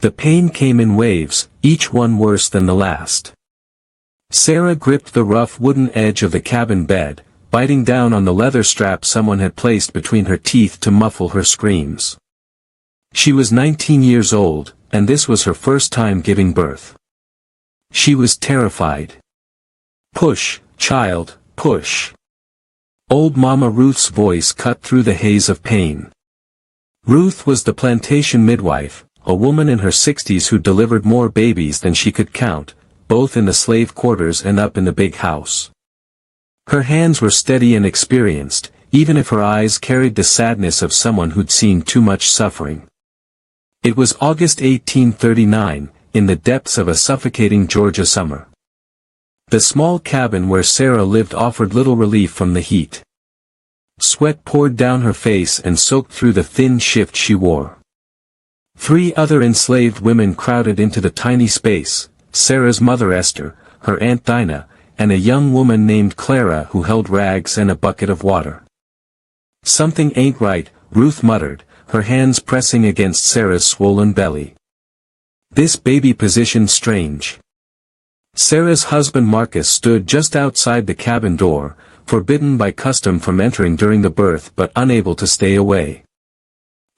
The pain came in waves, each one worse than the last. Sarah gripped the rough wooden edge of the cabin bed, biting down on the leather strap someone had placed between her teeth to muffle her screams. She was 19 years old, and this was her first time giving birth. She was terrified. "Push, child, push." Old Mama Ruth's voice cut through the haze of pain. Ruth was the plantation midwife, a woman in her 60s who delivered more babies than she could count, both in the slave quarters and up in the big house. Her hands were steady and experienced, even if her eyes carried the sadness of someone who'd seen too much suffering. It was August 1839, in the depths of a suffocating Georgia summer. The small cabin where Sarah lived offered little relief from the heat. Sweat poured down her face and soaked through the thin shift she wore. 3 other enslaved women crowded into the tiny space: Sarah's mother Esther, her Aunt Dinah, and a young woman named Clara who held rags and a bucket of water. "Something ain't right," Ruth muttered, her hands pressing against Sarah's swollen belly. "This baby position's strange." Sarah's husband Marcus stood just outside the cabin door, forbidden by custom from entering during the birth but unable to stay away.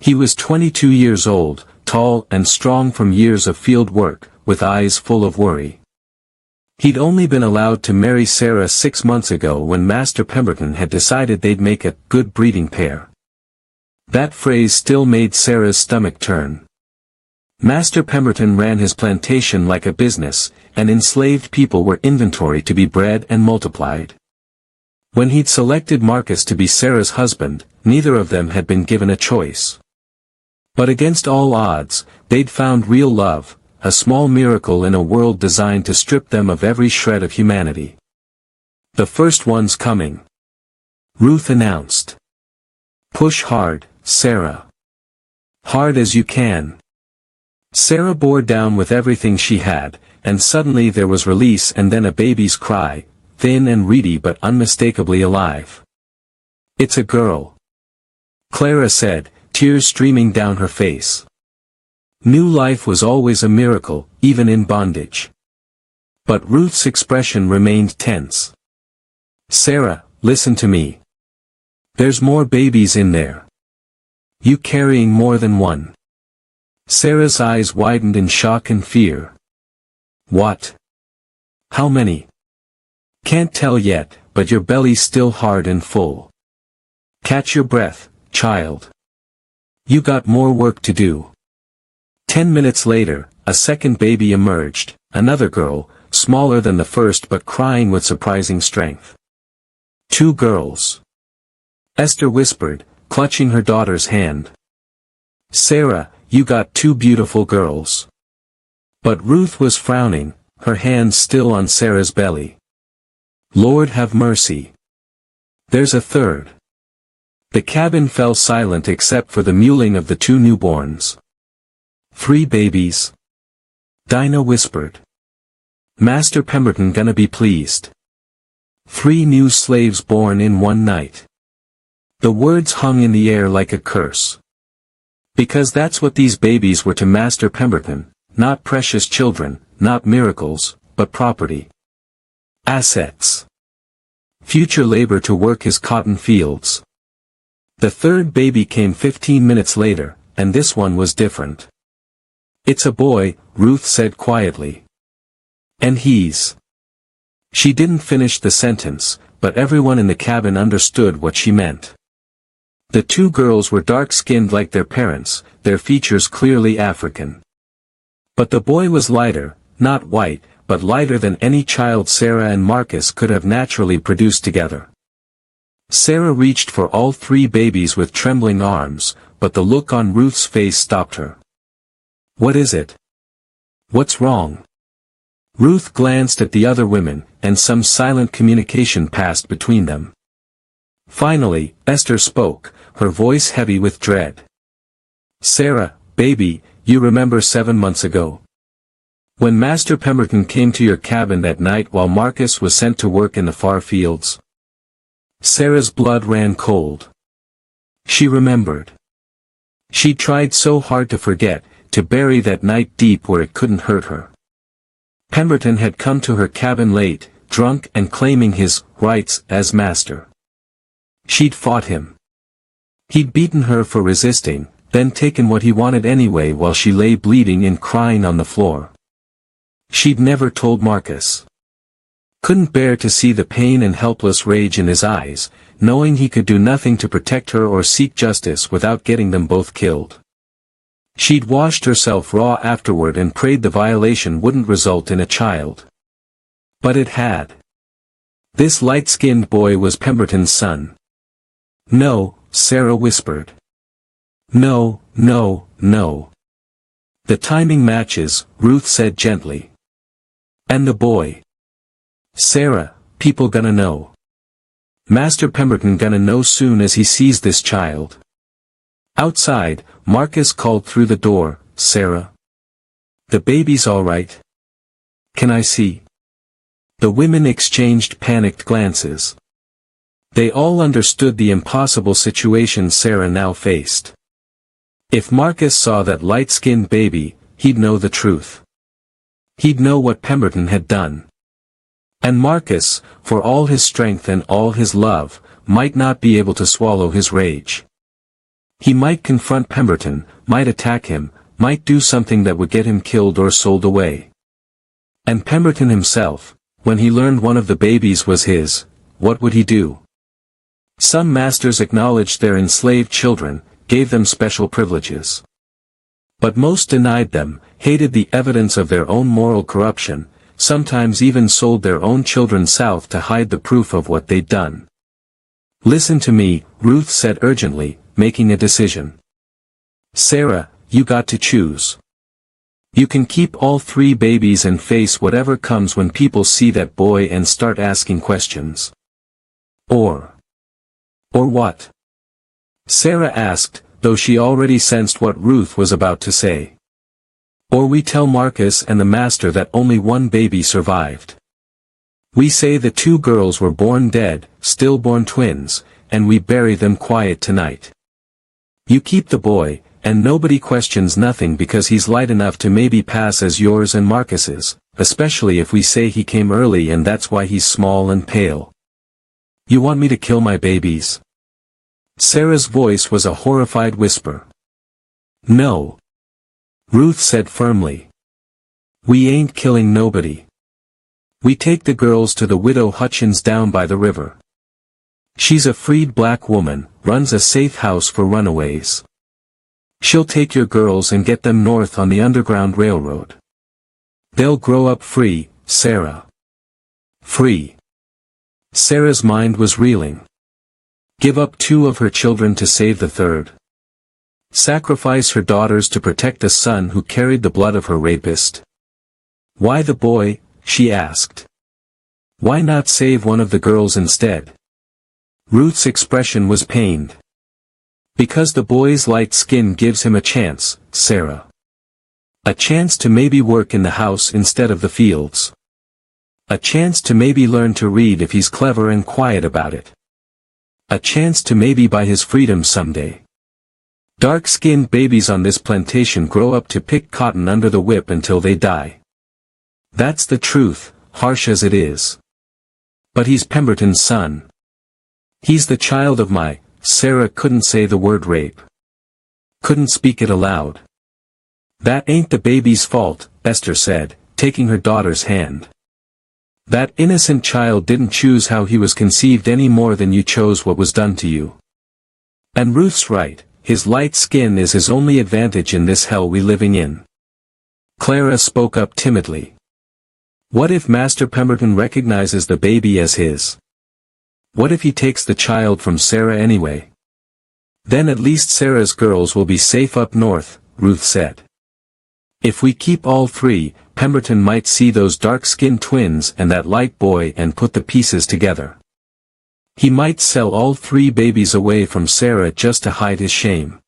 He was 22 years old, tall and strong from years of field work, with eyes full of worry. He'd only been allowed to marry Sarah 6 months ago when Master Pemberton had decided they'd make a good breeding pair. That phrase still made Sarah's stomach turn. Master Pemberton ran his plantation like a business, and enslaved people were inventory to be bred and multiplied. When he'd selected Marcus to be Sarah's husband, neither of them had been given a choice. But against all odds, they'd found real love, a small miracle in a world designed to strip them of every shred of humanity. "The first one's coming," Ruth announced. "Push hard, Sarah. Hard as you can." Sarah bore down with everything she had, and suddenly there was release and then a baby's cry, thin and reedy but unmistakably alive. "It's a girl," Clara said, tears streaming down her face. New life was always a miracle, even in bondage. But Ruth's expression remained tense. "Sarah, listen to me. There's more babies in there. You carrying more than one?" Sarah's eyes widened in shock and fear. "What? How many?" "Can't tell yet, but your belly's still hard and full. Catch your breath, child. You got more work to do." 10 minutes later, a second baby emerged, another girl, smaller than the first but crying with surprising strength. "2 girls," Esther whispered, clutching her daughter's hand. "Sarah, you got 2 beautiful girls." But Ruth was frowning, her hands still on Sarah's belly. "Lord have mercy. There's a third." The cabin fell silent except for the mewling of the 2 newborns. "3 babies," Dinah whispered. "Master Pemberton gonna be pleased. 3 new slaves born in one night." The words hung in the air like a curse. Because that's what these babies were to Master Pemberton, not precious children, not miracles, but property. Assets. Future labor to work his cotton fields. The third baby came 15 minutes later, and this one was different. "It's a boy," Ruth said quietly. "And he's—" She didn't finish the sentence, but everyone in the cabin understood what she meant. The 2 girls were dark-skinned like their parents, their features clearly African. But the boy was lighter, not white, but lighter than any child Sarah and Marcus could have naturally produced together. Sarah reached for all 3 babies with trembling arms, but the look on Ruth's face stopped her. "What is it? What's wrong?" Ruth glanced at the other women, and some silent communication passed between them. Finally, Esther spoke, her voice heavy with dread. "Sarah, baby, you remember 7 months ago? When Master Pemberton came to your cabin that night while Marcus was sent to work in the far fields?" Sarah's blood ran cold. She remembered. She tried so hard to forget, to bury that night deep where it couldn't hurt her. Pemberton had come to her cabin late, drunk and claiming his rights as master. She'd fought him. He'd beaten her for resisting, then taken what he wanted anyway while she lay bleeding and crying on the floor. She'd never told Marcus. Couldn't bear to see the pain and helpless rage in his eyes, knowing he could do nothing to protect her or seek justice without getting them both killed. She'd washed herself raw afterward and prayed the violation wouldn't result in a child. But it had. This light-skinned boy was Pemberton's son. "No," Sarah whispered. "No, no, no. The timing matches," Ruth said gently. "And the boy?" "Sarah, people gonna know. Master Pemberton gonna know soon as he sees this child." Outside, Marcus called through the door, "Sarah. The baby's all right. Can I see?" The women exchanged panicked glances. They all understood the impossible situation Sarah now faced. If Marcus saw that light-skinned baby, he'd know the truth. He'd know what Pemberton had done. And Marcus, for all his strength and all his love, might not be able to swallow his rage. He might confront Pemberton, might attack him, might do something that would get him killed or sold away. And Pemberton himself, when he learned one of the babies was his, what would he do? Some masters acknowledged their enslaved children, gave them special privileges. But most denied them, hated the evidence of their own moral corruption, sometimes even sold their own children south to hide the proof of what they'd done. "Listen to me," Ruth said urgently, making a decision. "Sarah, you got to choose. You can keep all 3 babies and face whatever comes when people see that boy and start asking questions. Or what?" Sarah asked, though she already sensed what Ruth was about to say. "Or we tell Marcus and the master that only 1 baby survived. We say the 2 girls were born dead, stillborn twins, and we bury them quiet tonight. You keep the boy, and nobody questions nothing because he's light enough to maybe pass as yours and Marcus's, especially if we say he came early and that's why he's small and pale. You want me to kill my babies?" Sarah's voice was a horrified whisper. "No," Ruth said firmly. "We ain't killing nobody. We take the girls to the widow Hutchins down by the river. She's a freed black woman, runs a safe house for runaways. She'll take your girls and get them north on the Underground Railroad. They'll grow up free, Sarah. Free." Sarah's mind was reeling. Give up 2 of her children to save the 3rd. Sacrifice her daughters to protect a son who carried the blood of her rapist. "Why the boy?" she asked. "Why not save one of the girls instead?" Ruth's expression was pained. "Because the boy's light skin gives him a chance, Sarah. A chance to maybe work in the house instead of the fields. A chance to maybe learn to read if he's clever and quiet about it. A chance to maybe buy his freedom someday. Dark-skinned babies on this plantation grow up to pick cotton under the whip until they die. That's the truth, harsh as it is. But he's Pemberton's son. He's the child of my—" Sarah couldn't say the word rape. Couldn't speak it aloud. "That ain't the baby's fault," Esther said, taking her daughter's hand. "That innocent child didn't choose how he was conceived any more than you chose what was done to you. And Ruth's right, his light skin is his only advantage in this hell we living in." Clara spoke up timidly. "What if Master Pemberton recognizes the baby as his? What if he takes the child from Sarah anyway? Then at least Sarah's girls will be safe up north," Ruth said. "If we keep all 3, Pemberton might see those dark-skinned twins and that light boy and put the pieces together. He might sell all 3 babies away from Sarah just to hide his shame.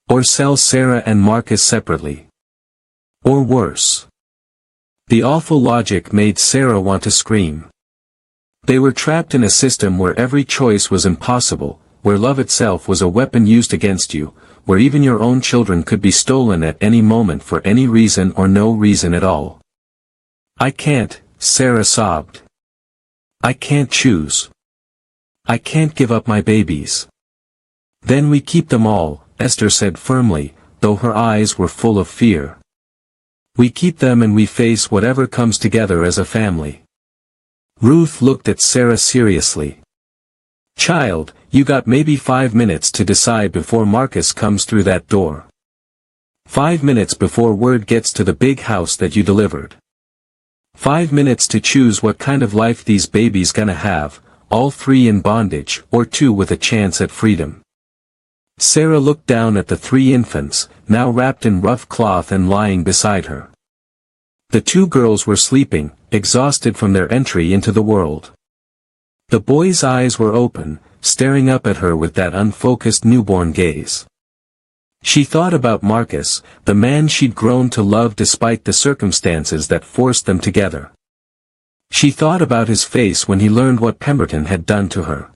Or sell Sarah and Marcus separately. Or worse." The awful logic made Sarah want to scream. They were trapped in a system where every choice was impossible, where love itself was a weapon used against you, where even your own children could be stolen at any moment for any reason or no reason at all. I can't, Sarah sobbed. I can't choose. I can't give up my babies. Then we keep them all, Esther said firmly, though her eyes were full of fear. We keep them and we face whatever comes together as a family. Ruth looked at Sarah seriously. Child, you got maybe 5 minutes to decide before Marcus comes through that door. 5 minutes before word gets to the big house that you delivered. 5 minutes to choose what kind of life these babies gonna have, all 3 in bondage or 2 with a chance at freedom. Sarah looked down at the 3 infants, now wrapped in rough cloth and lying beside her. The 2 girls were sleeping, exhausted from their entry into the world. The boy's eyes were open, staring up at her with that unfocused newborn gaze. She thought about Marcus, the man she'd grown to love despite the circumstances that forced them together. She thought about his face when he learned what Pemberton had done to her.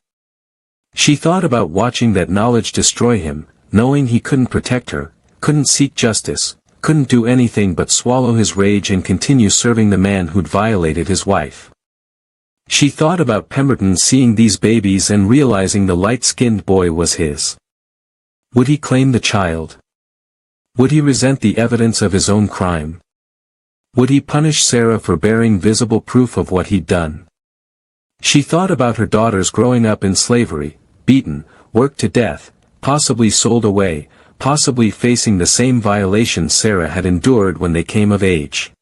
She thought about watching that knowledge destroy him, knowing he couldn't protect her, couldn't seek justice, couldn't do anything but swallow his rage and continue serving the man who'd violated his wife. She thought about Pemberton seeing these babies and realizing the light-skinned boy was his. Would he claim the child? Would he resent the evidence of his own crime? Would he punish Sarah for bearing visible proof of what he'd done? She thought about her daughters growing up in slavery, beaten, worked to death, possibly sold away, possibly facing the same violations Sarah had endured when they came of age.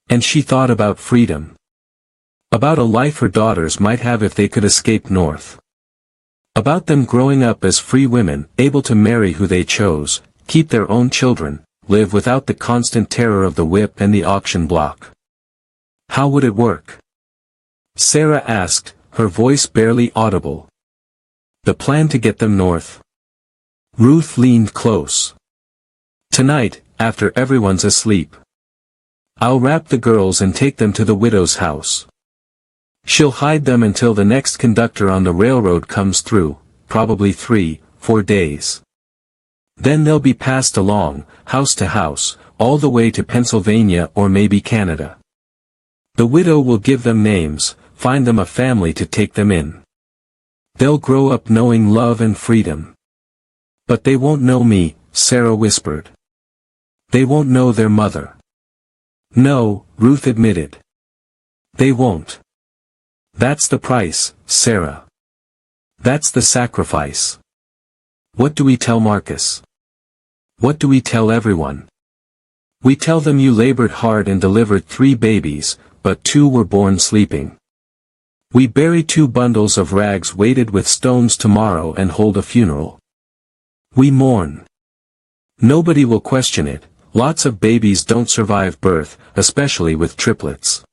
And she thought about freedom. About a life her daughters might have if they could escape north. About them growing up as free women, able to marry who they chose, keep their own children, live without the constant terror of the whip and the auction block. How would it work? Sarah asked, her voice barely audible. The plan to get them north. Ruth leaned close. Tonight, after everyone's asleep. I'll wrap the girls and take them to the widow's house. She'll hide them until the next conductor on the railroad comes through, probably 3-4 days. Then they'll be passed along, house to house, all the way to Pennsylvania or maybe Canada. The widow will give them names, find them a family to take them in. They'll grow up knowing love and freedom. But they won't know me, Sarah whispered. They won't know their mother. No, Ruth admitted. They won't. That's the price, Sarah. That's the sacrifice. What do we tell Marcus? What do we tell everyone? We tell them you labored hard and delivered 3 babies, but 2 were born sleeping. We bury 2 bundles of rags weighted with stones tomorrow and hold a funeral. We mourn. Nobody will question it. Lots of babies don't survive birth, especially with triplets.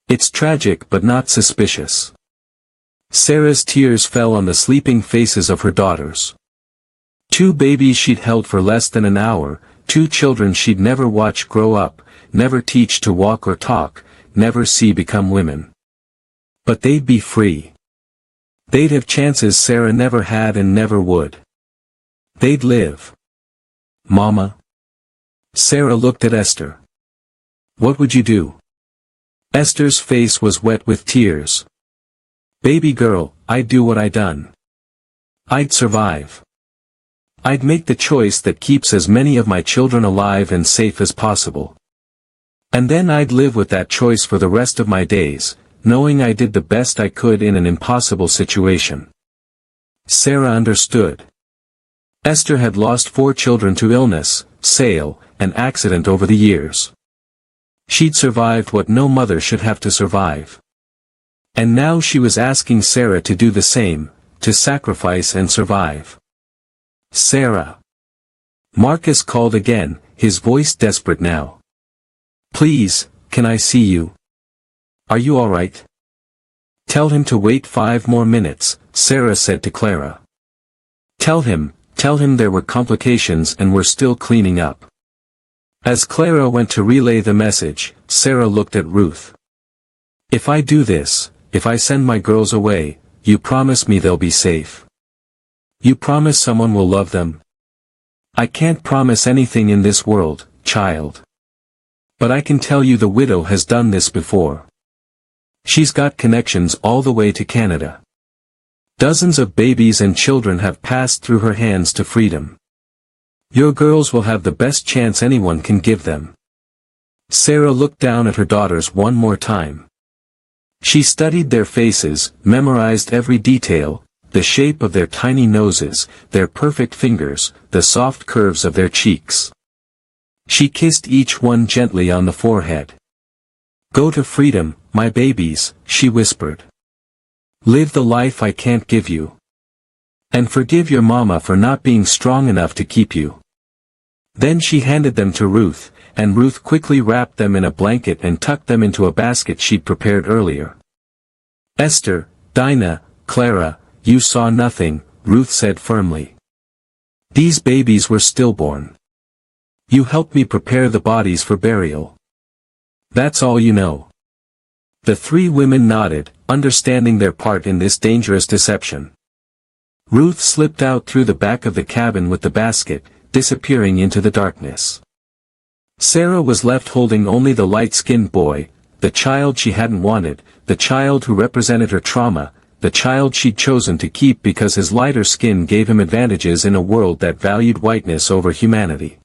It's tragic but not suspicious. Sarah's tears fell on the sleeping faces of her daughters. 2 babies she'd held for less than an hour, 2 children she'd never watch grow up, never teach to walk or talk, never see become women. But they'd be free. They'd have chances Sarah never had and never would. They'd live. Mama. Sarah looked at Esther. What would you do? Esther's face was wet with tears. Baby girl, I'd do what I done. I'd survive. I'd make the choice that keeps as many of my children alive and safe as possible. And then I'd live with that choice for the rest of my days, knowing I did the best I could in an impossible situation. Sarah understood. Esther had lost 4 children to illness, sale, and accident over the years. She'd survived what no mother should have to survive. And now she was asking Sarah to do the same, to sacrifice and survive. Sarah. Marcus called again, his voice desperate now. Please, can I see you? Are you all right? Tell him to wait 5 more minutes, Sarah said to Clara. Tell him there were complications and we're still cleaning up. As Clara went to relay the message, Sarah looked at Ruth. If I do this, if I send my girls away, you promise me they'll be safe. You promise someone will love them? I can't promise anything in this world, child. But I can tell you the widow has done this before. She's got connections all the way to Canada. Dozens of babies and children have passed through her hands to freedom. Your girls will have the best chance anyone can give them. Sarah looked down at her daughters one more time. She studied their faces, memorized every detail, the shape of their tiny noses, their perfect fingers, the soft curves of their cheeks. She kissed each one gently on the forehead. Go to freedom, my babies, she whispered. Live the life I can't give you. And forgive your mama for not being strong enough to keep you. Then she handed them to Ruth, and Ruth quickly wrapped them in a blanket and tucked them into a basket she'd prepared earlier. Esther, Dinah, Clara, you saw nothing, Ruth said firmly. These babies were stillborn. You helped me prepare the bodies for burial. That's all you know. The three women nodded, understanding their part in this dangerous deception. Ruth slipped out through the back of the cabin with the basket, disappearing into the darkness. Sarah was left holding only the light-skinned boy, the child she hadn't wanted, the child who represented her trauma, the child she'd chosen to keep because his lighter skin gave him advantages in a world that valued whiteness over humanity.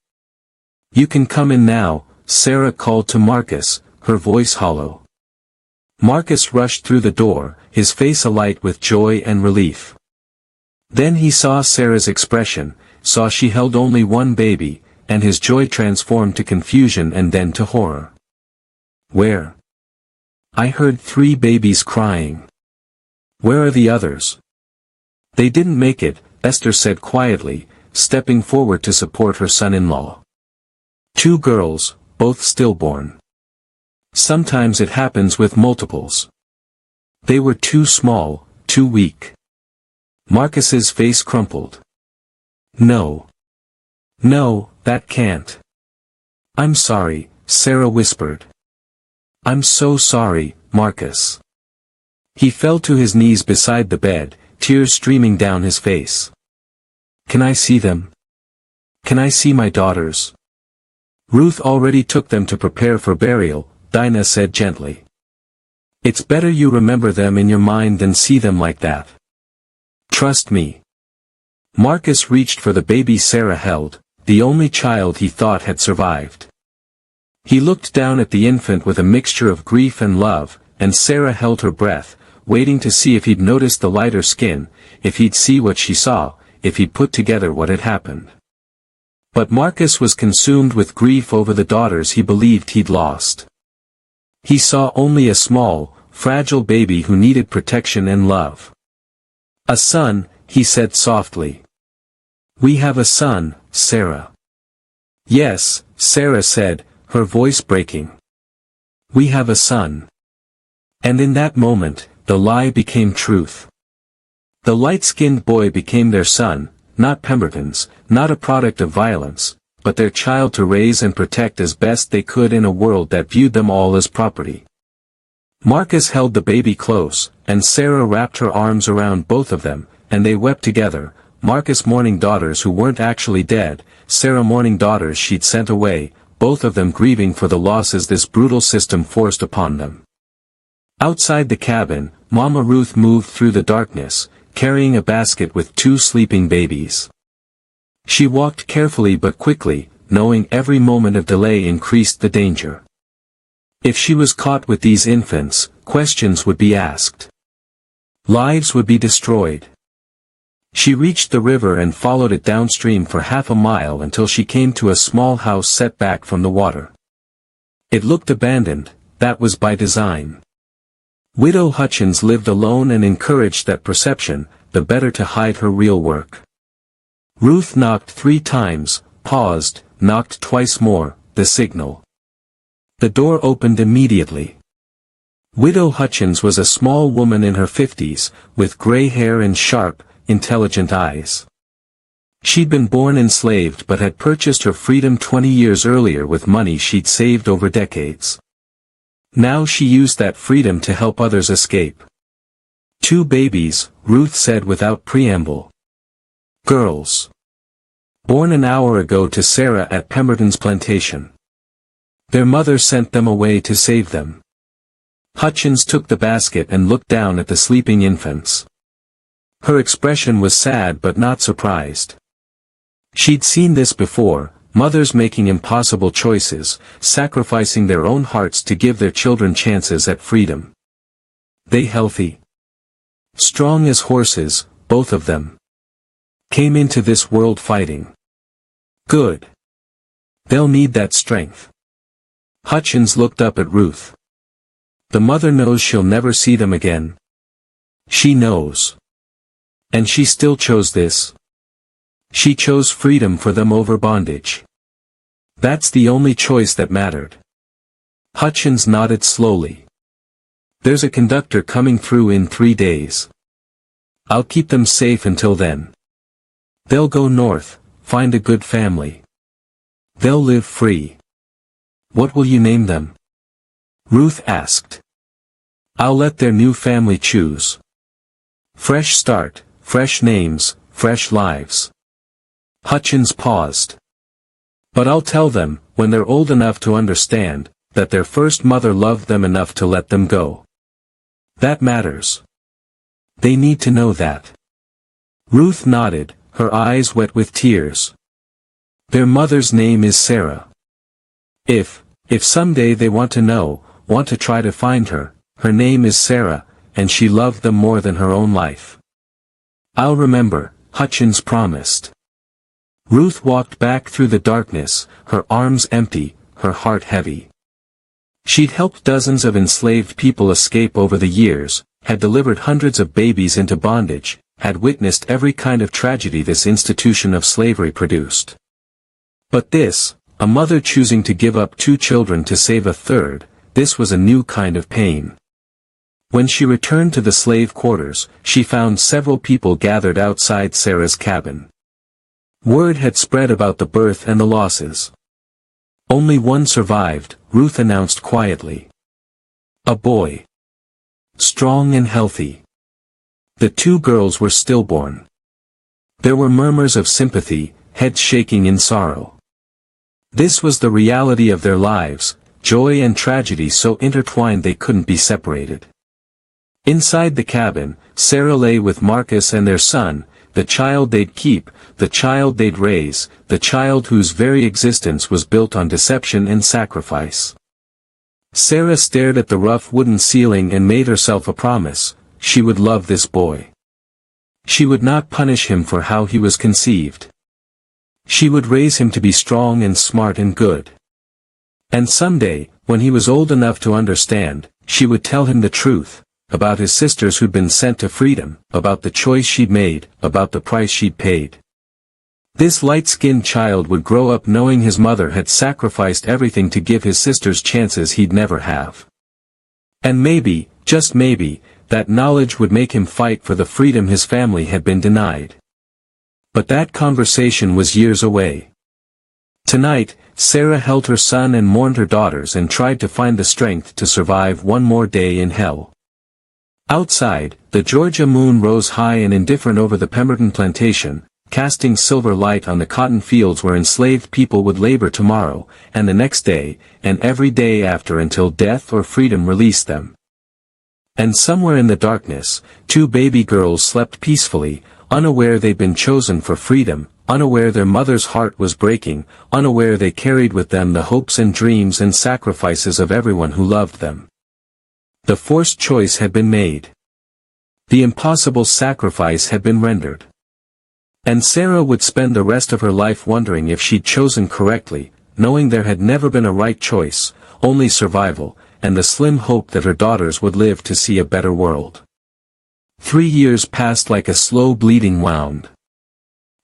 You can come in now, Sarah called to Marcus, her voice hollow. Marcus rushed through the door, his face alight with joy and relief. Then he saw Sarah's expression, saw she held only one baby, and his joy transformed to confusion and then to horror. Where? I heard 3 babies crying. Where are the others? They didn't make it, Esther said quietly, stepping forward to support her son-in-law. 2 girls, both stillborn. Sometimes it happens with multiples. They were too small, too weak. Marcus's face crumpled. No. No, that can't. I'm sorry, Sarah whispered. I'm so sorry, Marcus. He fell to his knees beside the bed, tears streaming down his face. Can I see them? Can I see my daughters? Ruth already took them to prepare for burial, Dinah said gently. It's better you remember them in your mind than see them like that. Trust me. Marcus reached for the baby Sarah held, the only child he thought had survived. He looked down at the infant with a mixture of grief and love, and Sarah held her breath, waiting to see if he'd notice the lighter skin, if he'd see what she saw, if he'd put together what had happened. But Marcus was consumed with grief over the daughters he believed he'd lost. He saw only a small, fragile baby who needed protection and love. A son, he said softly. We have a son, Sarah. Yes, Sarah said, her voice breaking. We have a son. And in that moment, the lie became truth. The light-skinned boy became their son, not Pemberton's, not a product of violence, but their child to raise and protect as best they could in a world that viewed them all as property. Marcus held the baby close, and Sarah wrapped her arms around both of them, and they wept together, Marcus mourning daughters who weren't actually dead, Sarah mourning daughters she'd sent away, both of them grieving for the losses this brutal system forced upon them. Outside the cabin, Mama Ruth moved through the darkness, carrying a basket with 2 sleeping babies. She walked carefully but quickly, knowing every moment of delay increased the danger. If she was caught with these infants, questions would be asked. Lives would be destroyed. She reached the river and followed it downstream for half a mile until she came to a small house set back from the water. It looked abandoned, that was by design. Widow Hutchins lived alone and encouraged that perception, the better to hide her real work. Ruth knocked 3 times, paused, knocked twice more, the signal. The door opened immediately. Widow Hutchins was a small woman in her 50s, with gray hair and sharp, intelligent eyes. She'd been born enslaved but had purchased her freedom 20 years earlier with money she'd saved over decades. Now she used that freedom to help others escape. 2 babies, Ruth said without preamble. Girls. Born an hour ago to Sarah at Pemberton's plantation. Their mother sent them away to save them. Hutchins took the basket and looked down at the sleeping infants. Her expression was sad but not surprised. She'd seen this before, mothers making impossible choices, sacrificing their own hearts to give their children chances at freedom. They healthy, strong as horses, both of them, came into this world fighting. Good. They'll need that strength. Hutchins looked up at Ruth. The mother knows she'll never see them again. She knows. And she still chose this. She chose freedom for them over bondage. That's the only choice that mattered. Hutchins nodded slowly. There's a conductor coming through in 3 days. I'll keep them safe until then. They'll go north, find a good family. They'll live free. What will you name them? Ruth asked. I'll let their new family choose. Fresh start, fresh names, fresh lives. Hutchins paused. But I'll tell them, when they're old enough to understand, that their first mother loved them enough to let them go. That matters. They need to know that. Ruth nodded, her eyes wet with tears. Their mother's name is Sarah. If someday they want to know, want to try to find her, her name is Sarah, and she loved them more than her own life. I'll remember, Hutchins promised. Ruth walked back through the darkness, her arms empty, her heart heavy. She'd helped dozens of enslaved people escape over the years, had delivered hundreds of babies into bondage, had witnessed every kind of tragedy this institution of slavery produced. But this, a mother choosing to give up 2 children to save a third, this was a new kind of pain. When she returned to the slave quarters, she found several people gathered outside Sarah's cabin. Word had spread about the birth and the losses. Only one survived, Ruth announced quietly. A boy. Strong and healthy. The 2 girls were stillborn. There were murmurs of sympathy, heads shaking in sorrow. This was the reality of their lives, joy and tragedy so intertwined they couldn't be separated. Inside the cabin, Sarah lay with Marcus and their son, the child they'd keep, the child they'd raise, the child whose very existence was built on deception and sacrifice. Sarah stared at the rough wooden ceiling and made herself a promise: she would love this boy. She would not punish him for how he was conceived. She would raise him to be strong and smart and good. And someday, when he was old enough to understand, she would tell him the truth, about his sisters who'd been sent to freedom, about the choice she'd made, about the price she'd paid. This light-skinned child would grow up knowing his mother had sacrificed everything to give his sisters chances he'd never have. And maybe, just maybe, that knowledge would make him fight for the freedom his family had been denied. But that conversation was years away. Tonight, Sarah held her son and mourned her daughters and tried to find the strength to survive one more day in hell. Outside, the Georgia moon rose high and indifferent over the Pemberton plantation, casting silver light on the cotton fields where enslaved people would labor tomorrow, and the next day, and every day after until death or freedom released them. And somewhere in the darkness, 2 baby girls slept peacefully, unaware they'd been chosen for freedom, unaware their mother's heart was breaking, unaware they carried with them the hopes and dreams and sacrifices of everyone who loved them. The forced choice had been made. The impossible sacrifice had been rendered. And Sarah would spend the rest of her life wondering if she'd chosen correctly, knowing there had never been a right choice, only survival, and the slim hope that her daughters would live to see a better world. 3 years passed like a slow bleeding wound.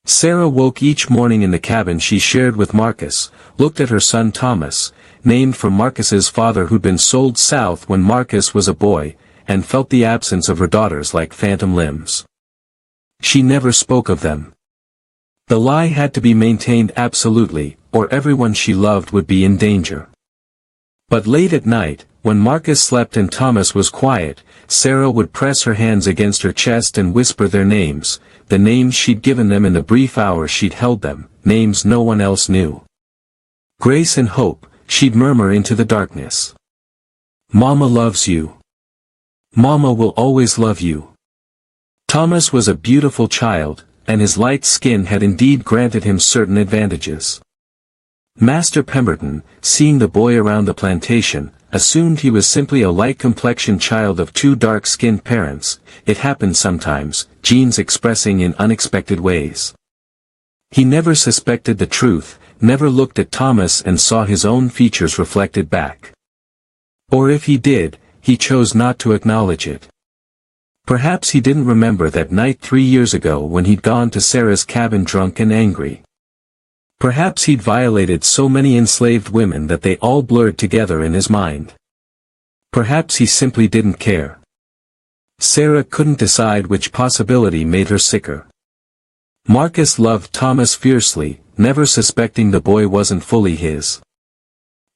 Sarah woke each morning in the cabin she shared with Marcus, looked at her son Thomas, named for Marcus's father who'd been sold south when Marcus was a boy, and felt the absence of her daughters like phantom limbs. She never spoke of them. The lie had to be maintained absolutely, or everyone she loved would be in danger. But late at night, when Marcus slept and Thomas was quiet, Sarah would press her hands against her chest and whisper their names, the names she'd given them in the brief hours she'd held them, names no one else knew. Grace and Hope, she'd murmur into the darkness. Mama loves you. Mama will always love you. Thomas was a beautiful child, and his light skin had indeed granted him certain advantages. Master Pemberton, seeing the boy around the plantation, assumed he was simply a light-complexioned child of two dark-skinned parents. It happened sometimes, genes expressing in unexpected ways. He never suspected the truth, never looked at Thomas and saw his own features reflected back. Or if he did, he chose not to acknowledge it. Perhaps he didn't remember that night 3 years ago when he'd gone to Sarah's cabin drunk and angry. Perhaps he'd violated so many enslaved women that they all blurred together in his mind. Perhaps he simply didn't care. Sarah couldn't decide which possibility made her sicker. Marcus loved Thomas fiercely, never suspecting the boy wasn't fully his.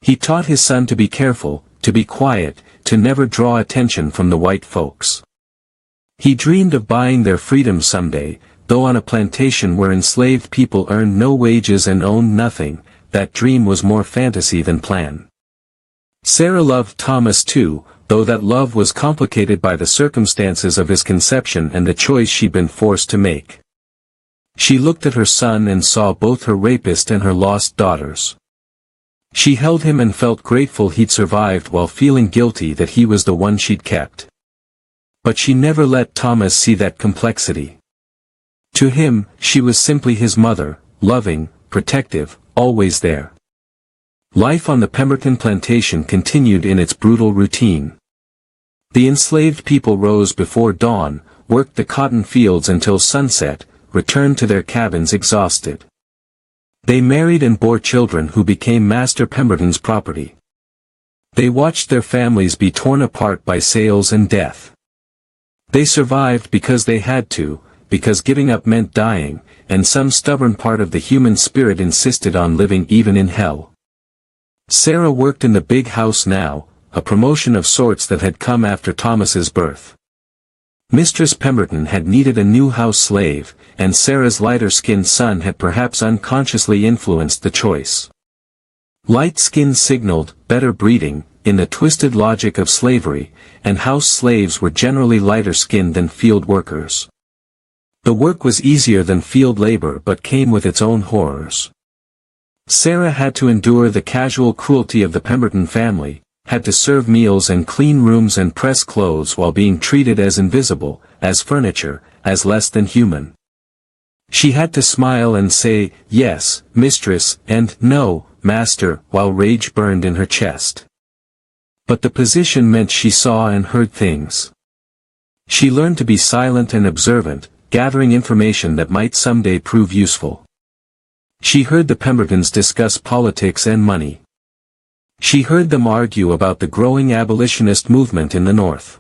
He taught his son to be careful, to be quiet, to never draw attention from the white folks. He dreamed of buying their freedom someday, though on a plantation where enslaved people earned no wages and owned nothing. That dream was more fantasy than plan. Sarah loved Thomas too, though that love was complicated by the circumstances of his conception and the choice she'd been forced to make. She looked at her son and saw both her rapist and her lost daughters. She held him and felt grateful he'd survived while feeling guilty that he was the one she'd kept. But she never let Thomas see that complexity. To him, she was simply his mother, loving, protective, always there. Life on the Pemberton plantation continued in its brutal routine. The enslaved people rose before dawn, worked the cotton fields until sunset, returned to their cabins exhausted. They married and bore children who became Master Pemberton's property. They watched their families be torn apart by sales and death. They survived because they had to, because giving up meant dying, and some stubborn part of the human spirit insisted on living even in hell. Sarah worked in the big house now, a promotion of sorts that had come after Thomas's birth. Mistress Pemberton had needed a new house slave, and Sarah's lighter-skinned son had perhaps unconsciously influenced the choice. Light skin signaled better breeding, in the twisted logic of slavery, and house slaves were generally lighter-skinned than field workers. The work was easier than field labor but came with its own horrors. Sarah had to endure the casual cruelty of the Pemberton family, had to serve meals and clean rooms and press clothes while being treated as invisible, as furniture, as less than human. She had to smile and say, "Yes, mistress," and "No, master," while rage burned in her chest. But the position meant she saw and heard things. She learned to be silent and observant, gathering information that might someday prove useful. She heard the Pembertons discuss politics and money. She heard them argue about the growing abolitionist movement in the North.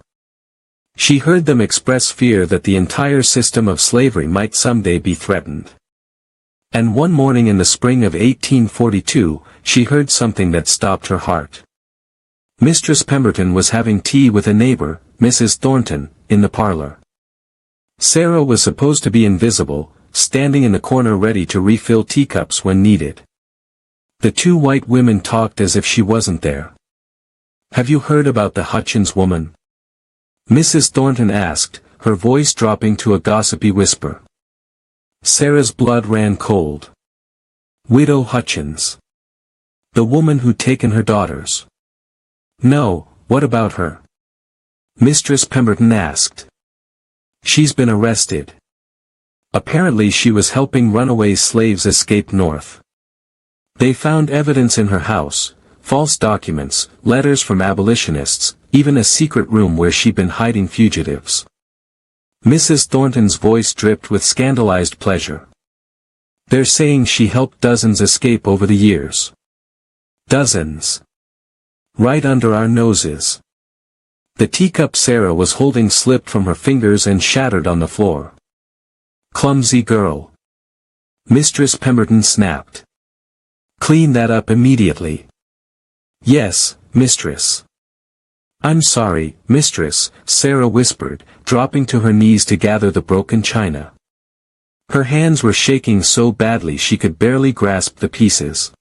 She heard them express fear that the entire system of slavery might someday be threatened. And one morning in the spring of 1842, she heard something that stopped her heart. Mistress Pemberton was having tea with a neighbor, Mrs. Thornton, in the parlor. Sarah was supposed to be invisible, standing in the corner ready to refill teacups when needed. The two white women talked as if she wasn't there. "Have you heard about the Hutchins woman?" Mrs. Thornton asked, her voice dropping to a gossipy whisper. Sarah's blood ran cold. Widow Hutchins. The woman who'd taken her daughters. "No, what about her?" Mistress Pemberton asked. "She's been arrested. Apparently she was helping runaway slaves escape north. They found evidence in her house, false documents, letters from abolitionists, even a secret room where she'd been hiding fugitives." Mrs. Thornton's voice dripped with scandalized pleasure. "They're saying she helped dozens escape over the years. Dozens. Right under our noses." The teacup Sarah was holding slipped from her fingers and shattered on the floor. "Clumsy girl." Mistress Pemberton snapped. "Clean that up immediately." "Yes, mistress." "I'm sorry, mistress," Sarah whispered, dropping to her knees to gather the broken china. Her hands were shaking so badly she could barely grasp the pieces.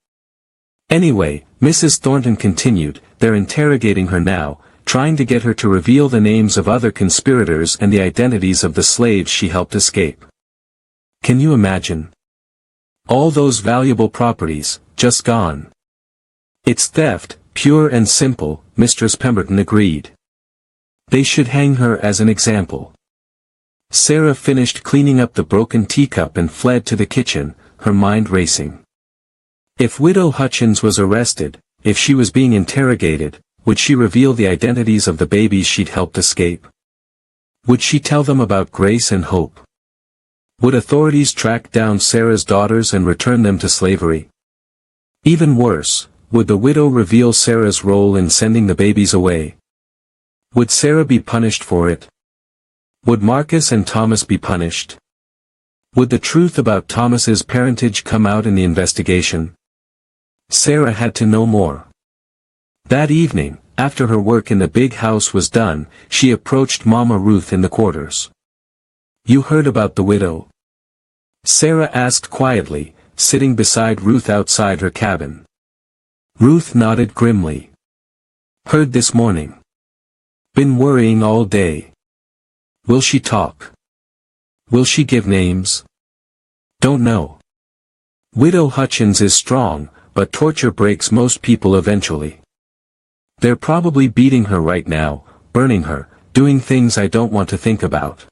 Anyway, Mrs. Thornton continued, they're interrogating her now, trying to get her to reveal the names of other conspirators and the identities of the slaves she helped escape. Can you imagine? All those valuable properties, just gone. It's theft, pure and simple, Mistress Pemberton agreed. They should hang her as an example. Sarah finished cleaning up the broken teacup and fled to the kitchen, her mind racing. If Widow Hutchins was arrested, if she was being interrogated, would she reveal the identities of the babies she'd helped escape? Would she tell them about Grace and Hope? Would authorities track down Sarah's daughters and return them to slavery? Even worse, would the widow reveal Sarah's role in sending the babies away? Would Sarah be punished for it? Would Marcus and Thomas be punished? Would the truth about Thomas's parentage come out in the investigation? Sarah had to know more. That evening, after her work in the big house was done, she approached Mama Ruth in the quarters. You heard about the widow? Sarah asked quietly, sitting beside Ruth outside her cabin. Ruth nodded grimly. Heard this morning. Been worrying all day. Will she talk? Will she give names? Don't know. Widow Hutchins is strong, but torture breaks most people eventually. They're probably beating her right now, burning her, doing things I don't want to think about.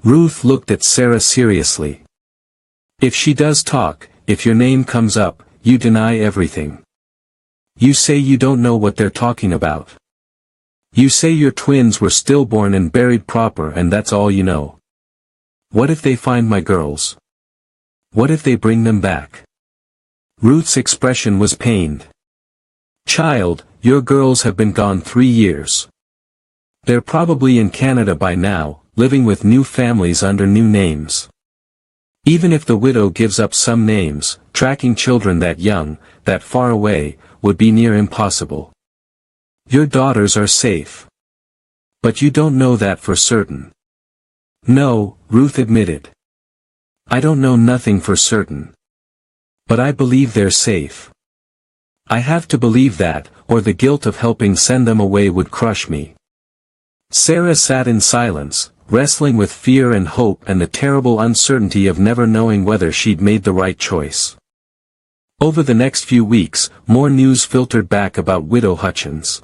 Ruth looked at Sarah seriously. If she does talk, if your name comes up, you deny everything. You say you don't know what they're talking about. You say your twins were stillborn and buried proper and that's all you know. What if they find my girls? What if they bring them back? Ruth's expression was pained. Child, your girls have been gone 3 years. They're probably in Canada by now, living with new families under new names. Even if the widow gives up some names, tracking children that young, that far away, would be near impossible. Your daughters are safe. But you don't know that for certain. No, Ruth admitted. I don't know nothing for certain. But I believe they're safe. I have to believe that, or the guilt of helping send them away would crush me. Sarah sat in silence, wrestling with fear and hope and the terrible uncertainty of never knowing whether she'd made the right choice. Over the next few weeks, more news filtered back about Widow Hutchins.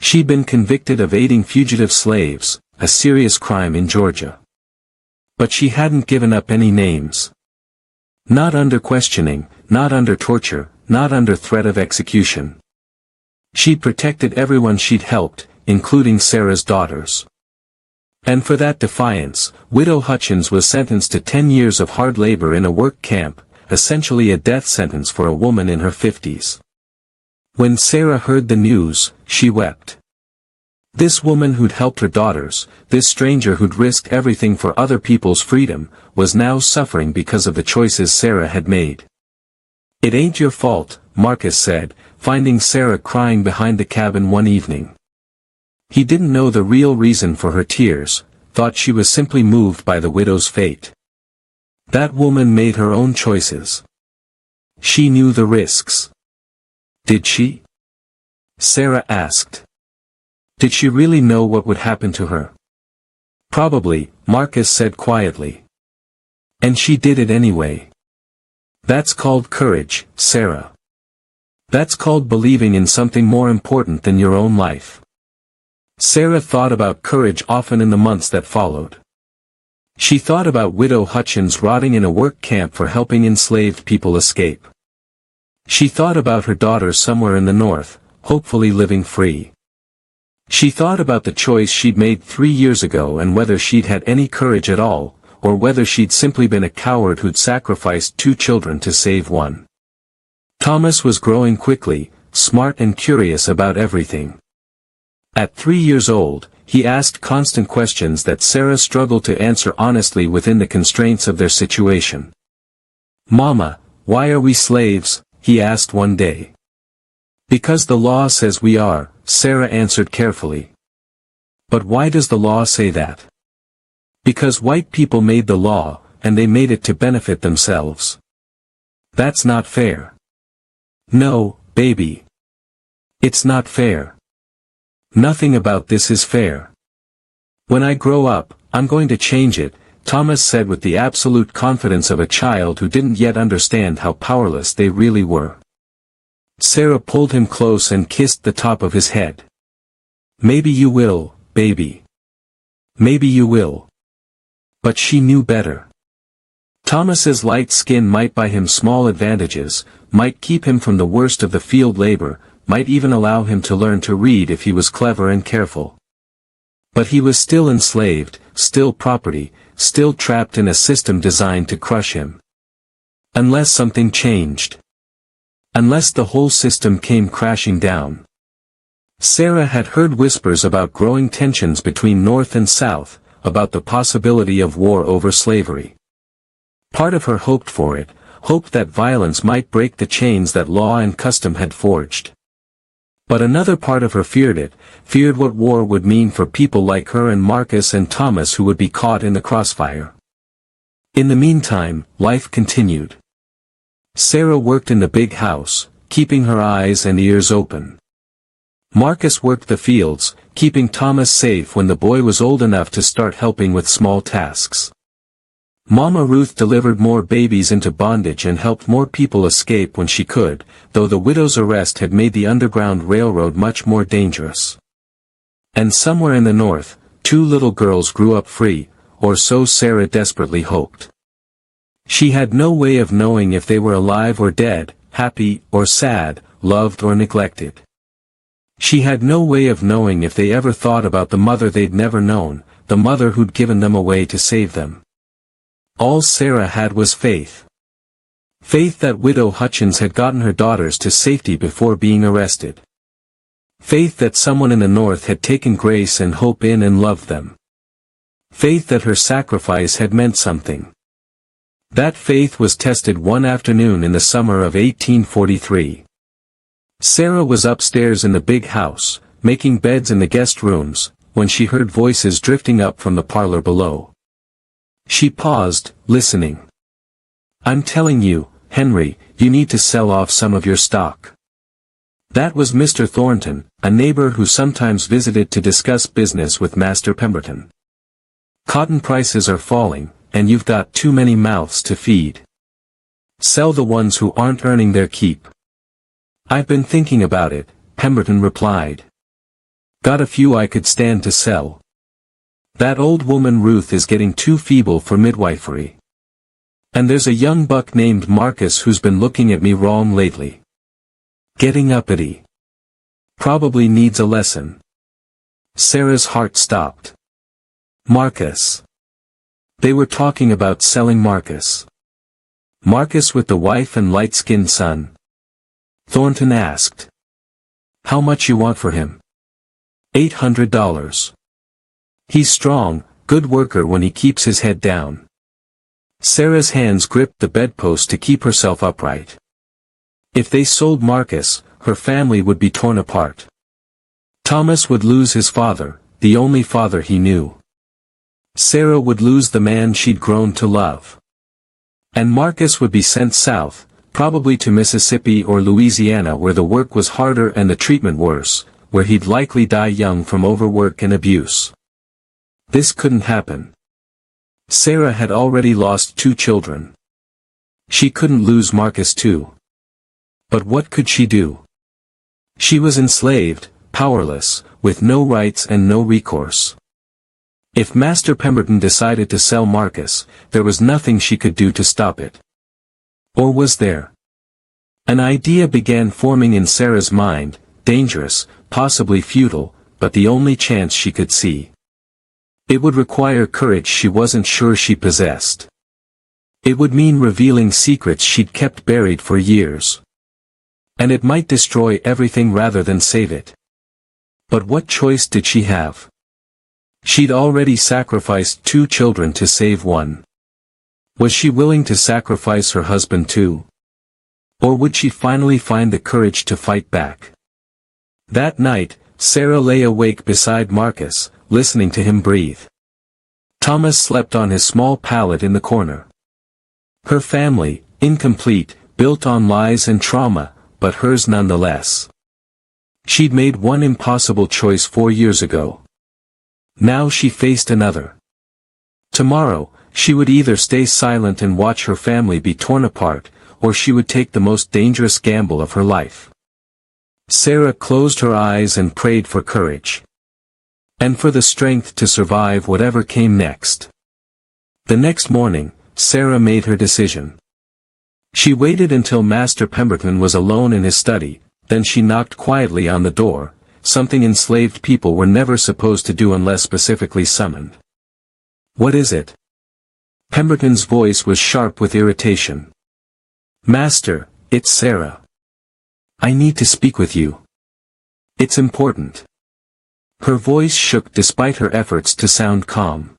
She'd been convicted of aiding fugitive slaves, a serious crime in Georgia. But she hadn't given up any names. Not under questioning, not under torture, not under threat of execution. She'd protected everyone she'd helped, including Sarah's daughters. And for that defiance, Widow Hutchins was sentenced to 10 years of hard labor in a work camp, essentially a death sentence for a woman in her 50s. When Sarah heard the news, she wept. This woman who'd helped her daughters, this stranger who'd risked everything for other people's freedom, was now suffering because of the choices Sarah had made. It ain't your fault, Marcus said, finding Sarah crying behind the cabin one evening. He didn't know the real reason for her tears, thought she was simply moved by the widow's fate. That woman made her own choices. She knew the risks. Did she? Sarah asked. Did she really know what would happen to her? Probably, Marcus said quietly. And she did it anyway. That's called courage, Sarah. That's called believing in something more important than your own life. Sarah thought about courage often in the months that followed. She thought about Widow Hutchins rotting in a work camp for helping enslaved people escape. She thought about her daughter somewhere in the north, hopefully living free. She thought about the choice she'd made 3 years ago and whether she'd had any courage at all, or whether she'd simply been a coward who'd sacrificed 2 children to save one. Thomas was growing quickly, smart and curious about everything. At 3 years old, he asked constant questions that Sarah struggled to answer honestly within the constraints of their situation. Mama, why are we slaves? He asked one day. Because the law says we are, Sarah answered carefully. But why does the law say that? Because white people made the law, and they made it to benefit themselves. That's not fair. No, baby. It's not fair. Nothing about this is fair. When I grow up, I'm going to change it, Thomas said with the absolute confidence of a child who didn't yet understand how powerless they really were. Sarah pulled him close and kissed the top of his head. Maybe you will, baby. Maybe you will. But she knew better. Thomas's light skin might buy him small advantages, might keep him from the worst of the field labor, might even allow him to learn to read if he was clever and careful. But he was still enslaved, still property, still trapped in a system designed to crush him. Unless something changed. Unless the whole system came crashing down. Sarah had heard whispers about growing tensions between North and South, about the possibility of war over slavery. Part of her hoped for it, hoped that violence might break the chains that law and custom had forged. But another part of her feared it, feared what war would mean for people like her and Marcus and Thomas who would be caught in the crossfire. In the meantime, life continued. Sarah worked in the big house, keeping her eyes and ears open. Marcus worked the fields, keeping Thomas safe when the boy was old enough to start helping with small tasks. Mama Ruth delivered more babies into bondage and helped more people escape when she could, though the widow's arrest had made the Underground Railroad much more dangerous. And somewhere in the north, 2 little girls grew up free, or so Sarah desperately hoped. She had no way of knowing if they were alive or dead, happy or sad, loved or neglected. She had no way of knowing if they ever thought about the mother they'd never known, the mother who'd given them away to save them. All Sarah had was faith. Faith that Widow Hutchins had gotten her daughters to safety before being arrested. Faith that someone in the north had taken grace and hope in and loved them. Faith that her sacrifice had meant something. That faith was tested one afternoon in the summer of 1843. Sarah was upstairs in the big house, making beds in the guest rooms, when she heard voices drifting up from the parlor below. She paused, listening. "I'm telling you, Henry, you need to sell off some of your stock." That was Mr. Thornton, a neighbor who sometimes visited to discuss business with Master Pemberton. "Cotton prices are falling, and you've got too many mouths to feed. Sell the ones who aren't earning their keep." "I've been thinking about it," Pemberton replied. "Got a few I could stand to sell. That old woman Ruth is getting too feeble for midwifery. And there's a young buck named Marcus who's been looking at me wrong lately. Getting uppity. Probably needs a lesson." Sarah's heart stopped. Marcus. They were talking about selling Marcus. Marcus with the wife and light-skinned son. Thornton asked. "How much you want for him?" $800. "He's strong, good worker when he keeps his head down." Sarah's hands gripped the bedpost to keep herself upright. If they sold Marcus, her family would be torn apart. Thomas would lose his father, the only father he knew. Sarah would lose the man she'd grown to love. And Marcus would be sent south, probably to Mississippi or Louisiana where the work was harder and the treatment worse, where he'd likely die young from overwork and abuse. This couldn't happen. Sarah had already lost 2 children. She couldn't lose Marcus too. But what could she do? She was enslaved, powerless, with no rights and no recourse. If Master Pemberton decided to sell Marcus, there was nothing she could do to stop it. Or was there? An idea began forming in Sarah's mind, dangerous, possibly futile, but the only chance she could see. It would require courage she wasn't sure she possessed. It would mean revealing secrets she'd kept buried for years. And it might destroy everything rather than save it. But what choice did she have? She'd already sacrificed 2 children to save one. Was she willing to sacrifice her husband too? Or would she finally find the courage to fight back? That night, Sarah lay awake beside Marcus, listening to him breathe. Thomas slept on his small pallet in the corner. Her family, incomplete, built on lies and trauma, but hers nonetheless. She'd made one impossible choice 4 years ago. Now she faced another. Tomorrow, she would either stay silent and watch her family be torn apart, or she would take the most dangerous gamble of her life. Sarah closed her eyes and prayed for courage. And for the strength to survive whatever came next. The next morning, Sarah made her decision. She waited until Master Pemberton was alone in his study, then she knocked quietly on the door, something enslaved people were never supposed to do unless specifically summoned. "What is it?" Pemberton's voice was sharp with irritation. "Master, it's Sarah. I need to speak with you. It's important." Her voice shook despite her efforts to sound calm.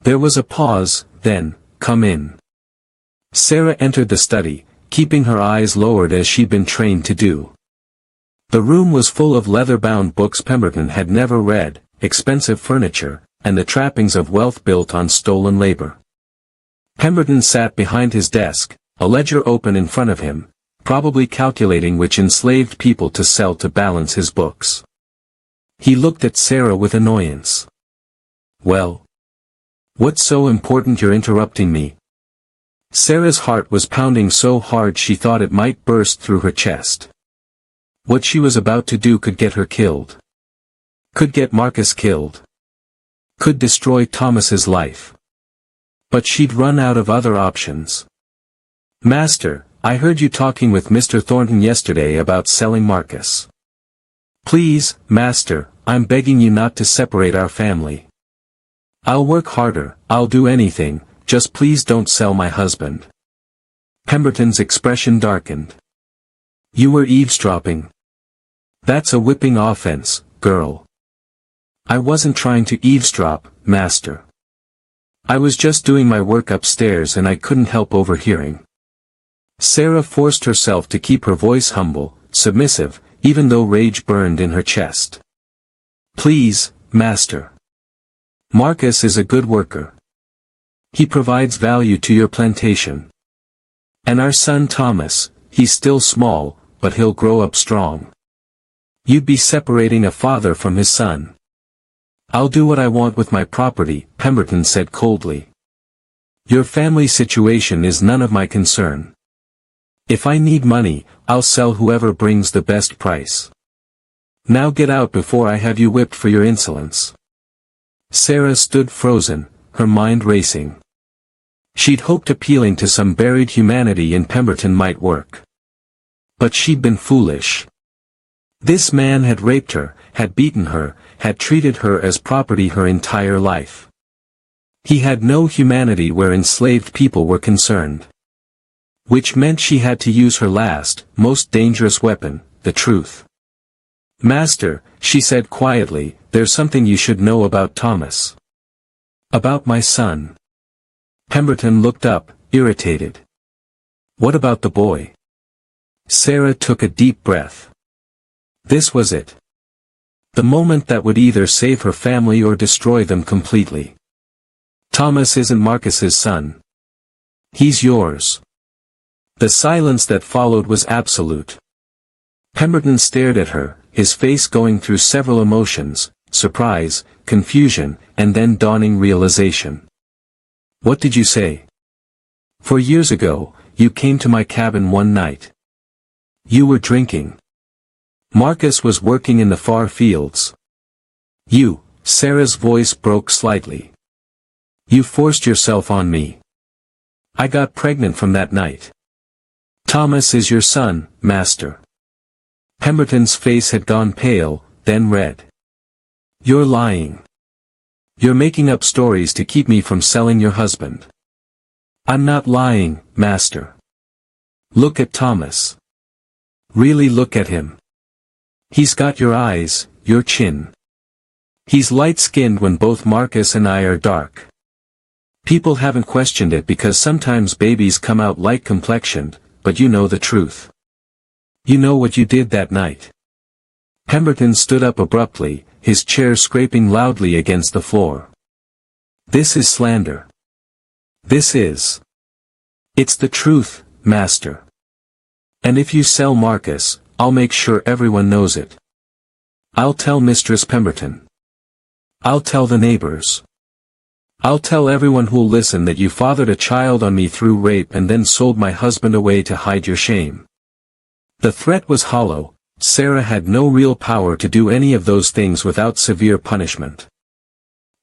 There was a pause, then, "Come in." Sarah entered the study, keeping her eyes lowered as she'd been trained to do. The room was full of leather-bound books Pemberton had never read, expensive furniture, and the trappings of wealth built on stolen labor. Pemberton sat behind his desk, a ledger open in front of him, probably calculating which enslaved people to sell to balance his books. He looked at Sarah with annoyance. "Well? What's so important you're interrupting me?" Sarah's heart was pounding so hard she thought it might burst through her chest. What she was about to do could get her killed. Could get Marcus killed. Could destroy Thomas's life. But she'd run out of other options. "Master, I heard you talking with Mr. Thornton yesterday about selling Marcus. Please, Master, I'm begging you not to separate our family. I'll work harder, I'll do anything, just please don't sell my husband." Pemberton's expression darkened. "You were eavesdropping. That's a whipping offense, girl." "I wasn't trying to eavesdrop, Master. I was just doing my work upstairs and I couldn't help overhearing." Sarah forced herself to keep her voice humble, submissive, even though rage burned in her chest. "Please, Master. Marcus is a good worker. He provides value to your plantation. And our son Thomas, he's still small, but he'll grow up strong. You'd be separating a father from his son." "I'll do what I want with my property," Pemberton said coldly. "Your family situation is none of my concern. If I need money, I'll sell whoever brings the best price. Now get out before I have you whipped for your insolence." Sarah stood frozen, her mind racing. She'd hoped appealing to some buried humanity in Pemberton might work. But she'd been foolish. This man had raped her, had beaten her, had treated her as property her entire life. He had no humanity where enslaved people were concerned. Which meant she had to use her last, most dangerous weapon, the truth. "Master," she said quietly, "there's something you should know about Thomas. About my son." Pemberton looked up, irritated. "What about the boy?" Sarah took a deep breath. This was it. The moment that would either save her family or destroy them completely. "Thomas isn't Marcus's son. He's yours." The silence that followed was absolute. Pemberton stared at her, his face going through several emotions, surprise, confusion, and then dawning realization. "What did you say? 4 years ago, you came to my cabin one night. You were drinking. Marcus was working in the far fields. Sarah's voice broke slightly. You forced yourself on me. I got pregnant from that night. Thomas is your son, Master." Pemberton's face had gone pale, then red. "You're lying. You're making up stories to keep me from selling your husband." "I'm not lying, Master. Look at Thomas. Really look at him. He's got your eyes, your chin. He's light-skinned when both Marcus and I are dark. People haven't questioned it because sometimes babies come out light-complexioned, but you know the truth. You know what you did that night." Pemberton stood up abruptly, his chair scraping loudly against the floor. "This is slander. This is." It's the truth, master. And if you sell Marcus, I'll make sure everyone knows it. I'll tell Mistress Pemberton. I'll tell the neighbors. I'll tell everyone who'll listen that you fathered a child on me through rape and then sold my husband away to hide your shame. The threat was hollow. Sarah had no real power to do any of those things without severe punishment.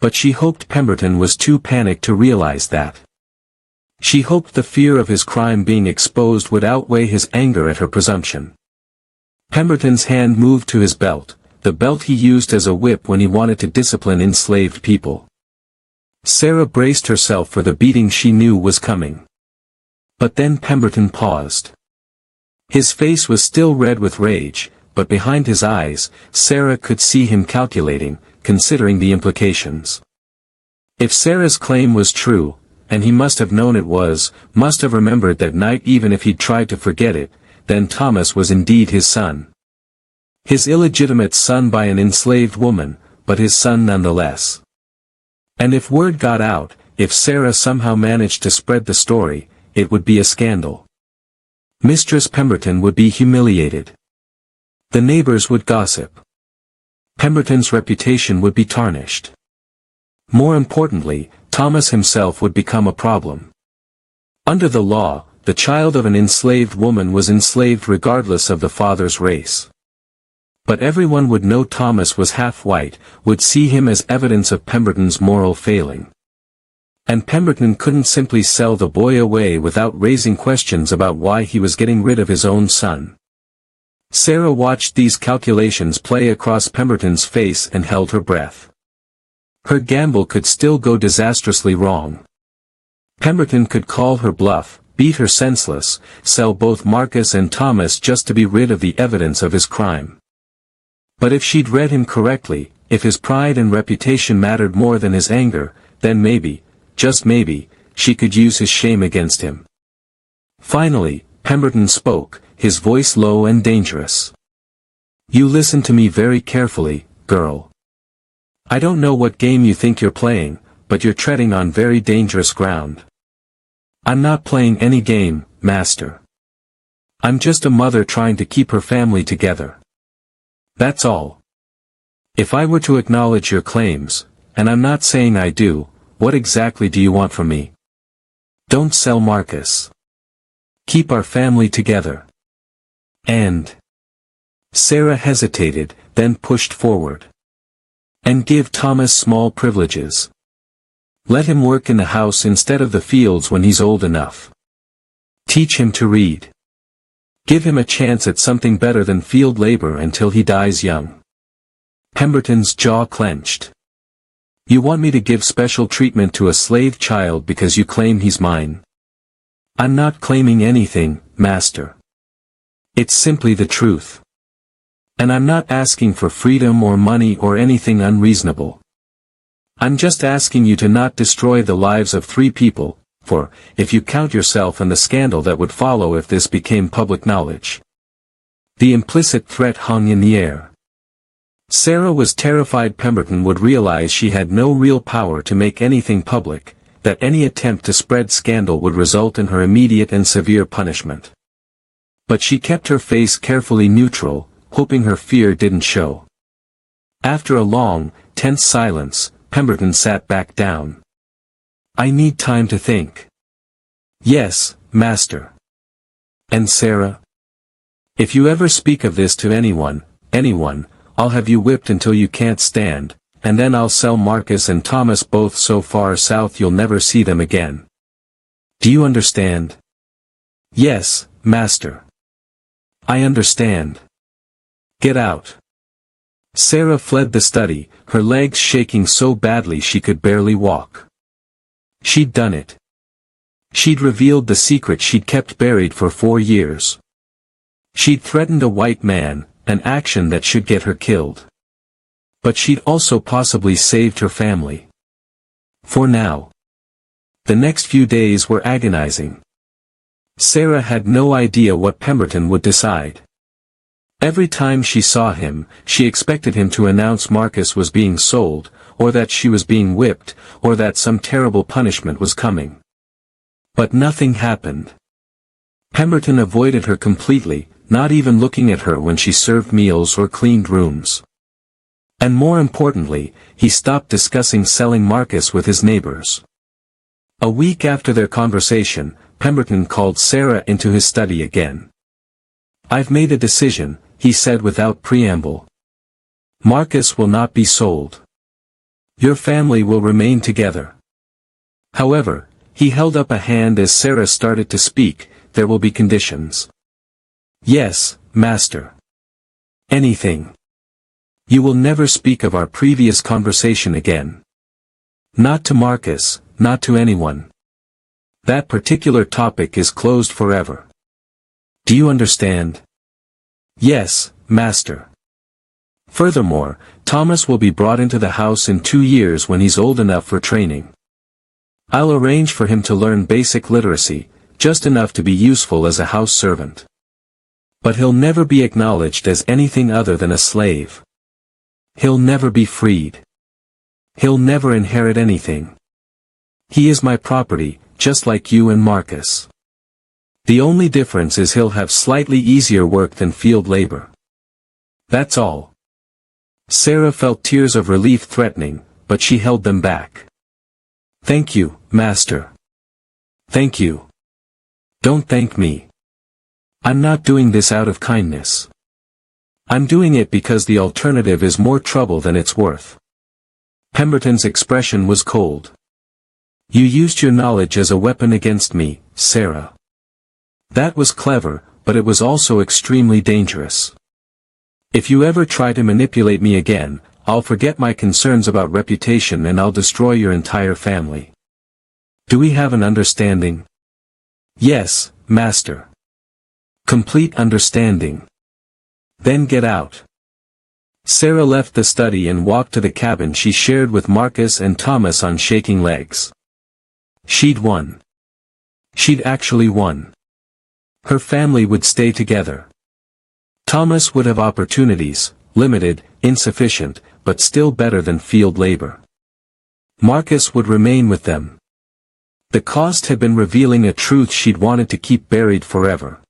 But she hoped Pemberton was too panicked to realize that. She hoped the fear of his crime being exposed would outweigh his anger at her presumption. Pemberton's hand moved to his belt, the belt he used as a whip when he wanted to discipline enslaved people. Sarah braced herself for the beating she knew was coming. But then Pemberton paused. His face was still red with rage, but behind his eyes, Sarah could see him calculating, considering the implications. If Sarah's claim was true, and he must have known it was, must have remembered that night even if he'd tried to forget it, then Thomas was indeed his son. His illegitimate son by an enslaved woman, but his son nonetheless. And if word got out, if Sarah somehow managed to spread the story, it would be a scandal. Mistress Pemberton would be humiliated. The neighbors would gossip. Pemberton's reputation would be tarnished. More importantly, Thomas himself would become a problem. Under the law, the child of an enslaved woman was enslaved regardless of the father's race. But everyone would know Thomas was half white, would see him as evidence of Pemberton's moral failing. And Pemberton couldn't simply sell the boy away without raising questions about why he was getting rid of his own son. Sarah watched these calculations play across Pemberton's face and held her breath. Her gamble could still go disastrously wrong. Pemberton could call her bluff, beat her senseless, sell both Marcus and Thomas just to be rid of the evidence of his crime. But if she'd read him correctly, if his pride and reputation mattered more than his anger, then maybe, just maybe, she could use his shame against him. Finally, Pemberton spoke, his voice low and dangerous. You listen to me very carefully, girl. I don't know what game you think you're playing, but you're treading on very dangerous ground. I'm not playing any game, master. I'm just a mother trying to keep her family together. That's all. If I were to acknowledge your claims, and I'm not saying I do, what exactly do you want from me? Don't sell Marcus. Keep our family together. And Sarah hesitated, then pushed forward. And give Thomas small privileges. Let him work in the house instead of the fields when he's old enough. Teach him to read. Give him a chance at something better than field labor until he dies young. Pemberton's jaw clenched. You want me to give special treatment to a slave child because you claim he's mine? I'm not claiming anything, master. It's simply the truth. And I'm not asking for freedom or money or anything unreasonable. I'm just asking you to not destroy the lives of 3 people, for, if you count yourself and the scandal that would follow if this became public knowledge. The implicit threat hung in the air. Sarah was terrified Pemberton would realize she had no real power to make anything public, that any attempt to spread scandal would result in her immediate and severe punishment. But she kept her face carefully neutral, hoping her fear didn't show. After a long, tense silence, Pemberton sat back down. I need time to think. Yes, master. And Sarah? If you ever speak of this to anyone, I'll have you whipped until you can't stand, and then I'll sell Marcus and Thomas both so far south you'll never see them again. Do you understand? Yes, master. I understand. Get out. Sarah fled the study, her legs shaking so badly she could barely walk. She'd done it. She'd revealed the secret she'd kept buried for 4 years. She'd threatened a white man, an action that should get her killed. But she'd also possibly saved her family. For now. The next few days were agonizing. Sarah had no idea what Pemberton would decide. Every time she saw him, she expected him to announce Marcus was being sold, or that she was being whipped, or that some terrible punishment was coming. But nothing happened. Pemberton avoided her completely, not even looking at her when she served meals or cleaned rooms. And more importantly, he stopped discussing selling Marcus with his neighbors. A week after their conversation, Pemberton called Sarah into his study again. "I've made a decision," he said without preamble. "Marcus will not be sold. Your family will remain together." However, he held up a hand as Sarah started to speak. "There will be conditions." "Yes, master." "Anything. You will never speak of our previous conversation again. Not to Marcus, not to anyone. That particular topic is closed forever. Do you understand?" "Yes, master." "Furthermore, Thomas will be brought into the house in 2 years when he's old enough for training. I'll arrange for him to learn basic literacy, just enough to be useful as a house servant. But he'll never be acknowledged as anything other than a slave. He'll never be freed. He'll never inherit anything. He is my property, just like you and Marcus. The only difference is he'll have slightly easier work than field labor. That's all." Sarah felt tears of relief threatening, but she held them back. "Thank you, master. Thank you. Don't thank me. I'm not doing this out of kindness. I'm doing it because the alternative is more trouble than it's worth." Pemberton's expression was cold. "You used your knowledge as a weapon against me, Sarah. That was clever, but it was also extremely dangerous. If you ever try to manipulate me again, I'll forget my concerns about reputation and I'll destroy your entire family. Do we have an understanding?" "Yes, master. Complete understanding." "Then get out." Sarah left the study and walked to the cabin she shared with Marcus and Thomas on shaking legs. She'd won. She'd actually won. Her family would stay together. Thomas would have opportunities, limited, insufficient, but still better than field labor. Marcus would remain with them. The cost had been revealing a truth she'd wanted to keep buried forever.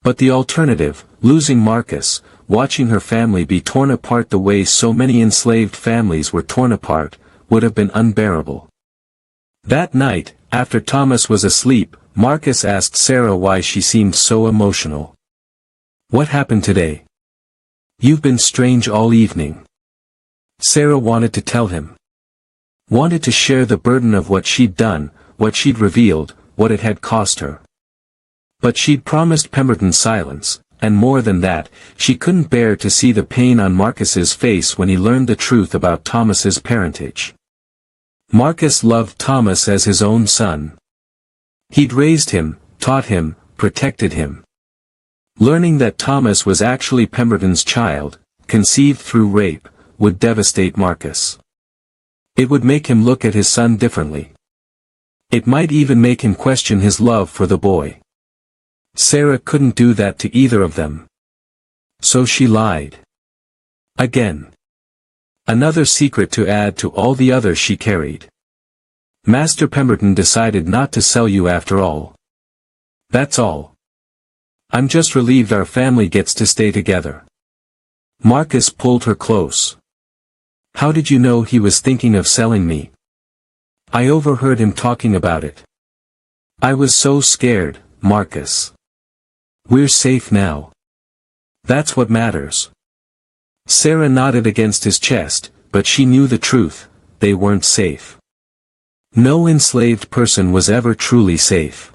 But the alternative, losing Marcus, watching her family be torn apart the way so many enslaved families were torn apart, would have been unbearable. That night, after Thomas was asleep, Marcus asked Sarah why she seemed so emotional. "What happened today? You've been strange all evening." Sarah wanted to tell him. Wanted to share the burden of what she'd done, what she'd revealed, what it had cost her. But she'd promised Pemberton silence, and more than that, she couldn't bear to see the pain on Marcus's face when he learned the truth about Thomas's parentage. Marcus loved Thomas as his own son. He'd raised him, taught him, protected him. Learning that Thomas was actually Pemberton's child, conceived through rape, would devastate Marcus. It would make him look at his son differently. It might even make him question his love for the boy. Sarah couldn't do that to either of them. So she lied. Again. Another secret to add to all the others she carried. "Master Pemberton decided not to sell you after all. That's all. I'm just relieved our family gets to stay together." Marcus pulled her close. "How did you know he was thinking of selling me?" "I overheard him talking about it." "I was so scared, Marcus." "We're safe now. That's what matters." Sarah nodded against his chest, but she knew the truth, they weren't safe. No enslaved person was ever truly safe.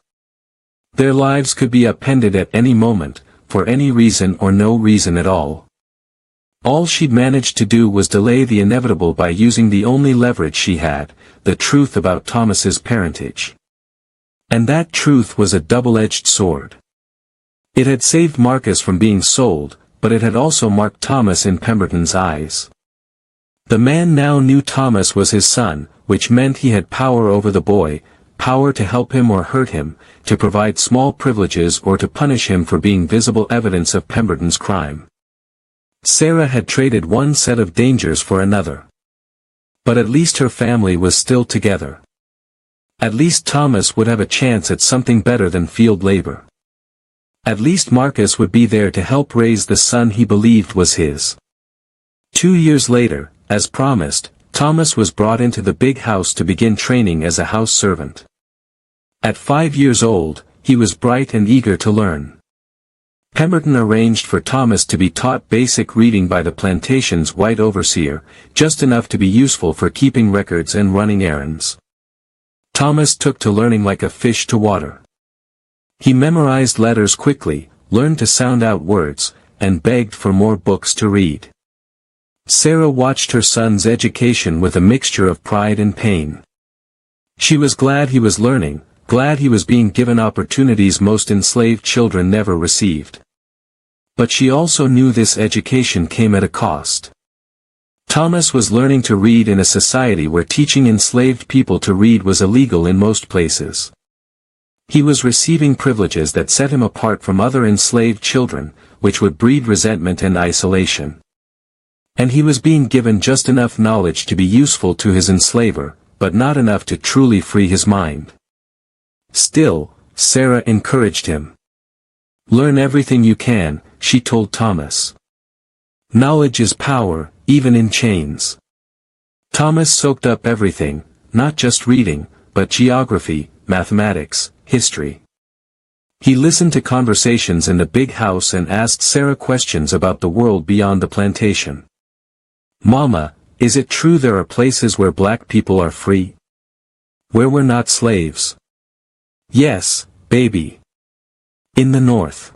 Their lives could be upended at any moment, for any reason or no reason at all. All she'd managed to do was delay the inevitable by using the only leverage she had, the truth about Thomas's parentage. And that truth was a double-edged sword. It had saved Marcus from being sold, but it had also marked Thomas in Pemberton's eyes. The man now knew Thomas was his son, which meant he had power over the boy, power to help him or hurt him, to provide small privileges or to punish him for being visible evidence of Pemberton's crime. Sarah had traded one set of dangers for another. But at least her family was still together. At least Thomas would have a chance at something better than field labor. At least Marcus would be there to help raise the son he believed was his. 2 years later, as promised, Thomas was brought into the big house to begin training as a house servant. At 5 years old, he was bright and eager to learn. Pemberton arranged for Thomas to be taught basic reading by the plantation's white overseer, just enough to be useful for keeping records and running errands. Thomas took to learning like a fish to water. He memorized letters quickly, learned to sound out words, and begged for more books to read. Sarah watched her son's education with a mixture of pride and pain. She was glad he was learning, glad he was being given opportunities most enslaved children never received. But she also knew this education came at a cost. Thomas was learning to read in a society where teaching enslaved people to read was illegal in most places. He was receiving privileges that set him apart from other enslaved children, which would breed resentment and isolation. And he was being given just enough knowledge to be useful to his enslaver, but not enough to truly free his mind. Still, Sarah encouraged him. "Learn everything you can," she told Thomas. "Knowledge is power, even in chains." Thomas soaked up everything, not just reading, but geography, mathematics, history. He listened to conversations in the big house and asked Sarah questions about the world beyond the plantation. "Mama, is it true there are places where black people are free? Where we're not slaves?" "Yes, baby. In the North.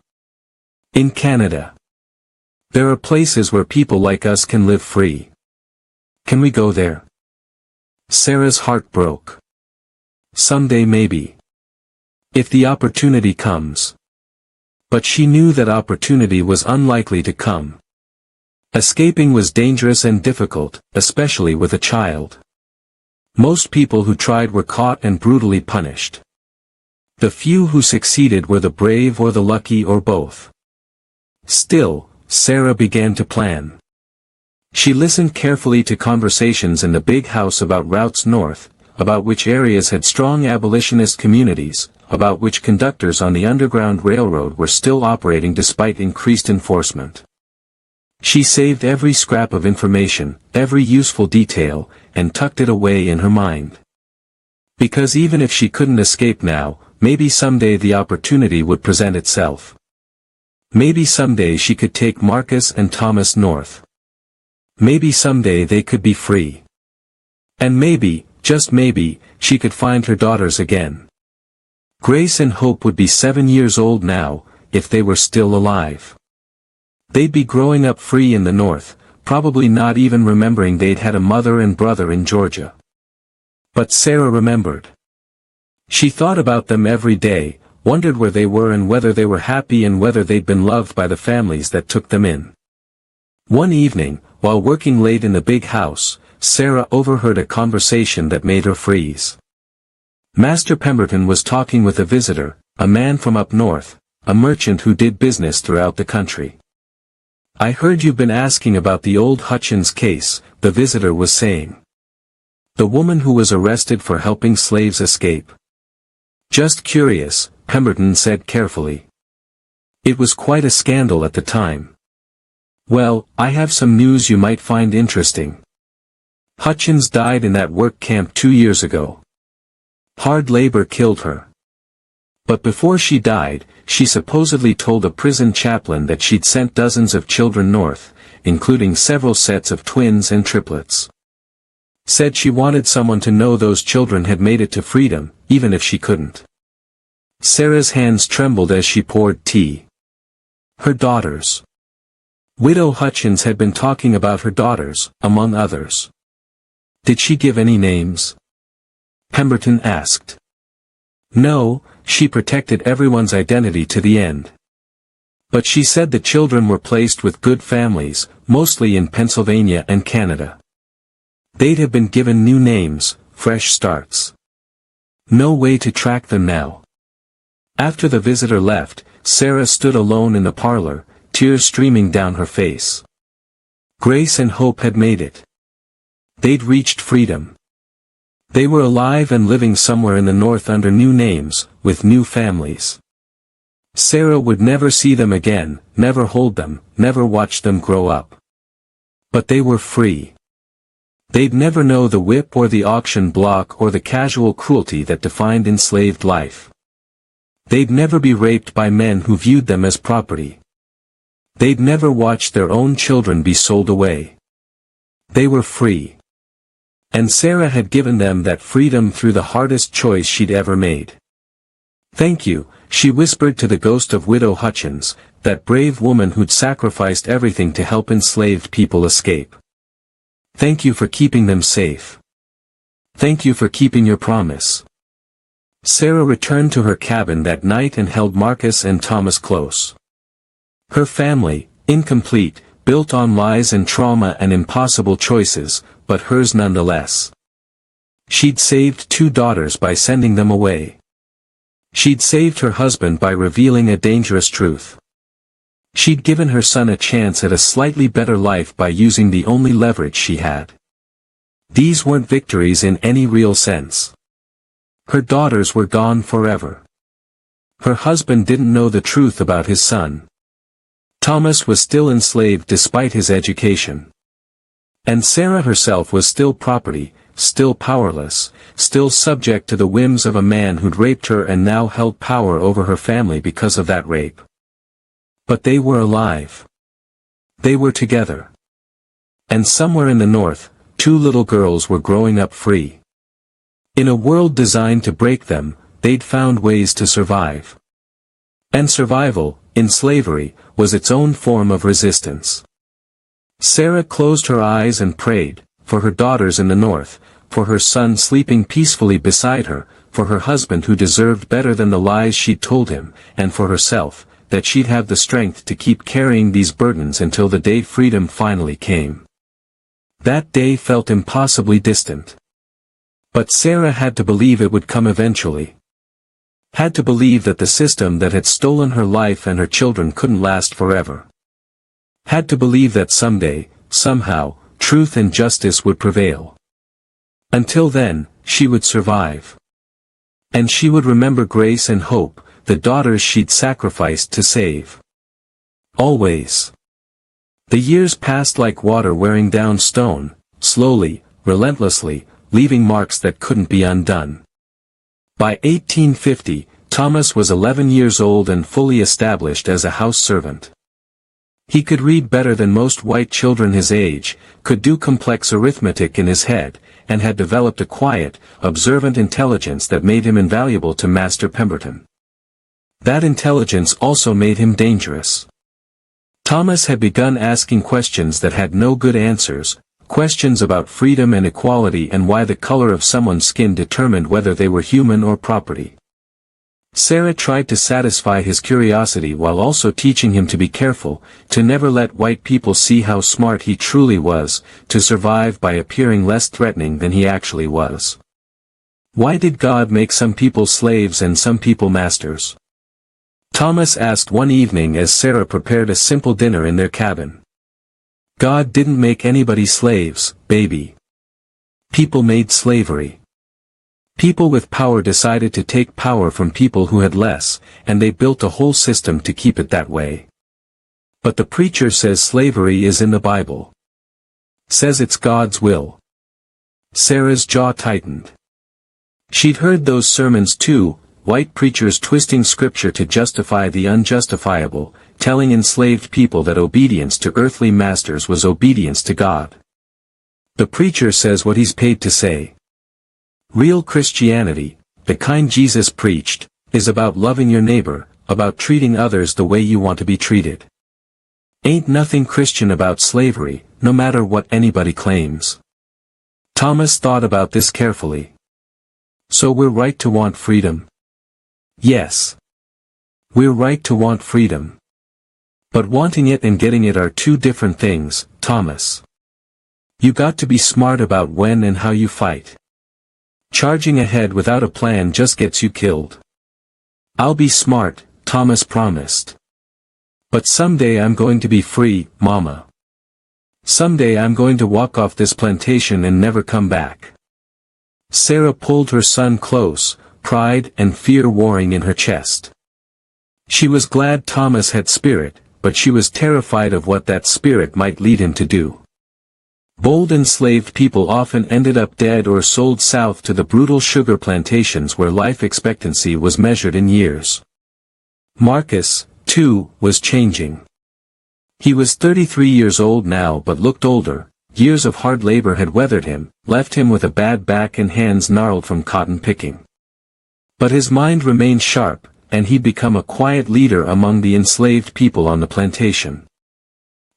In Canada. There are places where people like us can live free. Can we go there?" Sarah's heart broke. Someday maybe. If the opportunity comes. But she knew that opportunity was unlikely to come. Escaping was dangerous and difficult, especially with a child. Most people who tried were caught and brutally punished. The few who succeeded were the brave or the lucky or both. Still, Sarah began to plan. She listened carefully to conversations in the big house about routes north, about which areas had strong abolitionist communities, about which conductors on the Underground Railroad were still operating despite increased enforcement. She saved every scrap of information, every useful detail, and tucked it away in her mind. Because even if she couldn't escape now, maybe someday the opportunity would present itself. Maybe someday she could take Marcus and Thomas north. Maybe someday they could be free. And maybe, just maybe, she could find her daughters again. Grace and Hope would be 7 years old now, if they were still alive. They'd be growing up free in the North, probably not even remembering they'd had a mother and brother in Georgia. But Sarah remembered. She thought about them every day, wondered where they were and whether they were happy and whether they'd been loved by the families that took them in. One evening, while working late in the big house, Sarah overheard a conversation that made her freeze. Master Pemberton was talking with a visitor, a man from up north, a merchant who did business throughout the country. "I heard you've been asking about the old Hutchins case," the visitor was saying. "The woman who was arrested for helping slaves escape." "Just curious," Pemberton said carefully. "It was quite a scandal at the time." "Well, I have some news you might find interesting. Hutchins died in that work camp 2 years ago. Hard labor killed her. But before she died, she supposedly told a prison chaplain that she'd sent dozens of children north, including several sets of twins and triplets. Said she wanted someone to know those children had made it to freedom, even if she couldn't." Sarah's hands trembled as she poured tea. Her daughters. Widow Hutchins had been talking about her daughters, among others. "Did she give any names?" Pemberton asked. "No, she protected everyone's identity to the end. But she said the children were placed with good families, mostly in Pennsylvania and Canada. They'd have been given new names, fresh starts. No way to track them now." After the visitor left, Sarah stood alone in the parlor, tears streaming down her face. Grace and Hope had made it. They'd reached freedom. They were alive and living somewhere in the north under new names, with new families. Sarah would never see them again, never hold them, never watch them grow up. But they were free. They'd never know the whip or the auction block or the casual cruelty that defined enslaved life. They'd never be raped by men who viewed them as property. They'd never watch their own children be sold away. They were free. And Sarah had given them that freedom through the hardest choice she'd ever made. "Thank you," she whispered to the ghost of Widow Hutchins, that brave woman who'd sacrificed everything to help enslaved people escape. "Thank you for keeping them safe. Thank you for keeping your promise." Sarah returned to her cabin that night and held Marcus and Thomas close. Her family, incomplete, built on lies and trauma and impossible choices, but hers nonetheless. She'd saved 2 daughters by sending them away. She'd saved her husband by revealing a dangerous truth. She'd given her son a chance at a slightly better life by using the only leverage she had. These weren't victories in any real sense. Her daughters were gone forever. Her husband didn't know the truth about his son. Thomas was still enslaved despite his education. And Sarah herself was still property, still powerless, still subject to the whims of a man who'd raped her and now held power over her family because of that rape. But they were alive. They were together. And somewhere in the north, 2 little girls were growing up free. In a world designed to break them, they'd found ways to survive. And survival, in slavery, was its own form of resistance. Sarah closed her eyes and prayed, for her daughters in the north, for her son sleeping peacefully beside her, for her husband who deserved better than the lies she'd told him, and for herself, that she'd have the strength to keep carrying these burdens until the day freedom finally came. That day felt impossibly distant. But Sarah had to believe it would come eventually. Had to believe that the system that had stolen her life and her children couldn't last forever. Had to believe that someday, somehow, truth and justice would prevail. Until then, she would survive. And she would remember Grace and Hope, the daughters she'd sacrificed to save. Always. The years passed like water wearing down stone, slowly, relentlessly, leaving marks that couldn't be undone. By 1850, Thomas was 11 years old and fully established as a house servant. He could read better than most white children his age, could do complex arithmetic in his head, and had developed a quiet, observant intelligence that made him invaluable to Master Pemberton. That intelligence also made him dangerous. Thomas had begun asking questions that had no good answers, questions about freedom and equality and why the color of someone's skin determined whether they were human or property. Sarah tried to satisfy his curiosity while also teaching him to be careful, to never let white people see how smart he truly was, to survive by appearing less threatening than he actually was. Why did God make some people slaves and some people masters? Thomas asked one evening as Sarah prepared a simple dinner in their cabin. God didn't make anybody slaves, baby. People made slavery. People with power decided to take power from people who had less, and they built a whole system to keep it that way. But the preacher says slavery is in the Bible. Says it's God's will. Sarah's jaw tightened. She'd heard those sermons too, white preachers twisting scripture to justify the unjustifiable, telling enslaved people that obedience to earthly masters was obedience to God. The preacher says what he's paid to say. Real Christianity, the kind Jesus preached, is about loving your neighbor, about treating others the way you want to be treated. Ain't nothing Christian about slavery, no matter what anybody claims. Thomas thought about this carefully. So we're right to want freedom? Yes. We're right to want freedom. But wanting it and getting it are 2 different things, Thomas. You got to be smart about when and how you fight. Charging ahead without a plan just gets you killed. I'll be smart, Thomas promised. But someday I'm going to be free, Mama. Someday I'm going to walk off this plantation and never come back. Sarah pulled her son close, pride and fear warring in her chest. She was glad Thomas had spirit, but she was terrified of what that spirit might lead him to do. Bold enslaved people often ended up dead or sold south to the brutal sugar plantations where life expectancy was measured in years. Marcus, too, was changing. He was 33 years old now but looked older. Years of hard labor had weathered him, left him with a bad back and hands gnarled from cotton picking. But his mind remained sharp, and he'd become a quiet leader among the enslaved people on the plantation.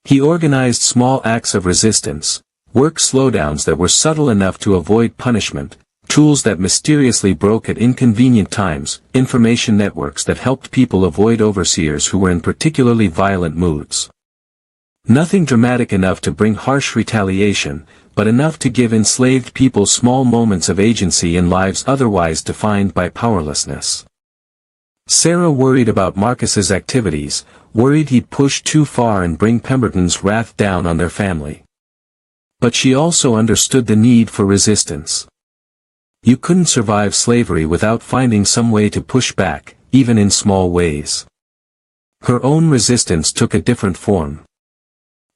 He organized small acts of resistance, work slowdowns that were subtle enough to avoid punishment, tools that mysteriously broke at inconvenient times, information networks that helped people avoid overseers who were in particularly violent moods. Nothing dramatic enough to bring harsh retaliation, but enough to give enslaved people small moments of agency in lives otherwise defined by powerlessness. Sarah worried about Marcus's activities, worried he'd push too far and bring Pemberton's wrath down on their family. But she also understood the need for resistance. You couldn't survive slavery without finding some way to push back, even in small ways. Her own resistance took a different form.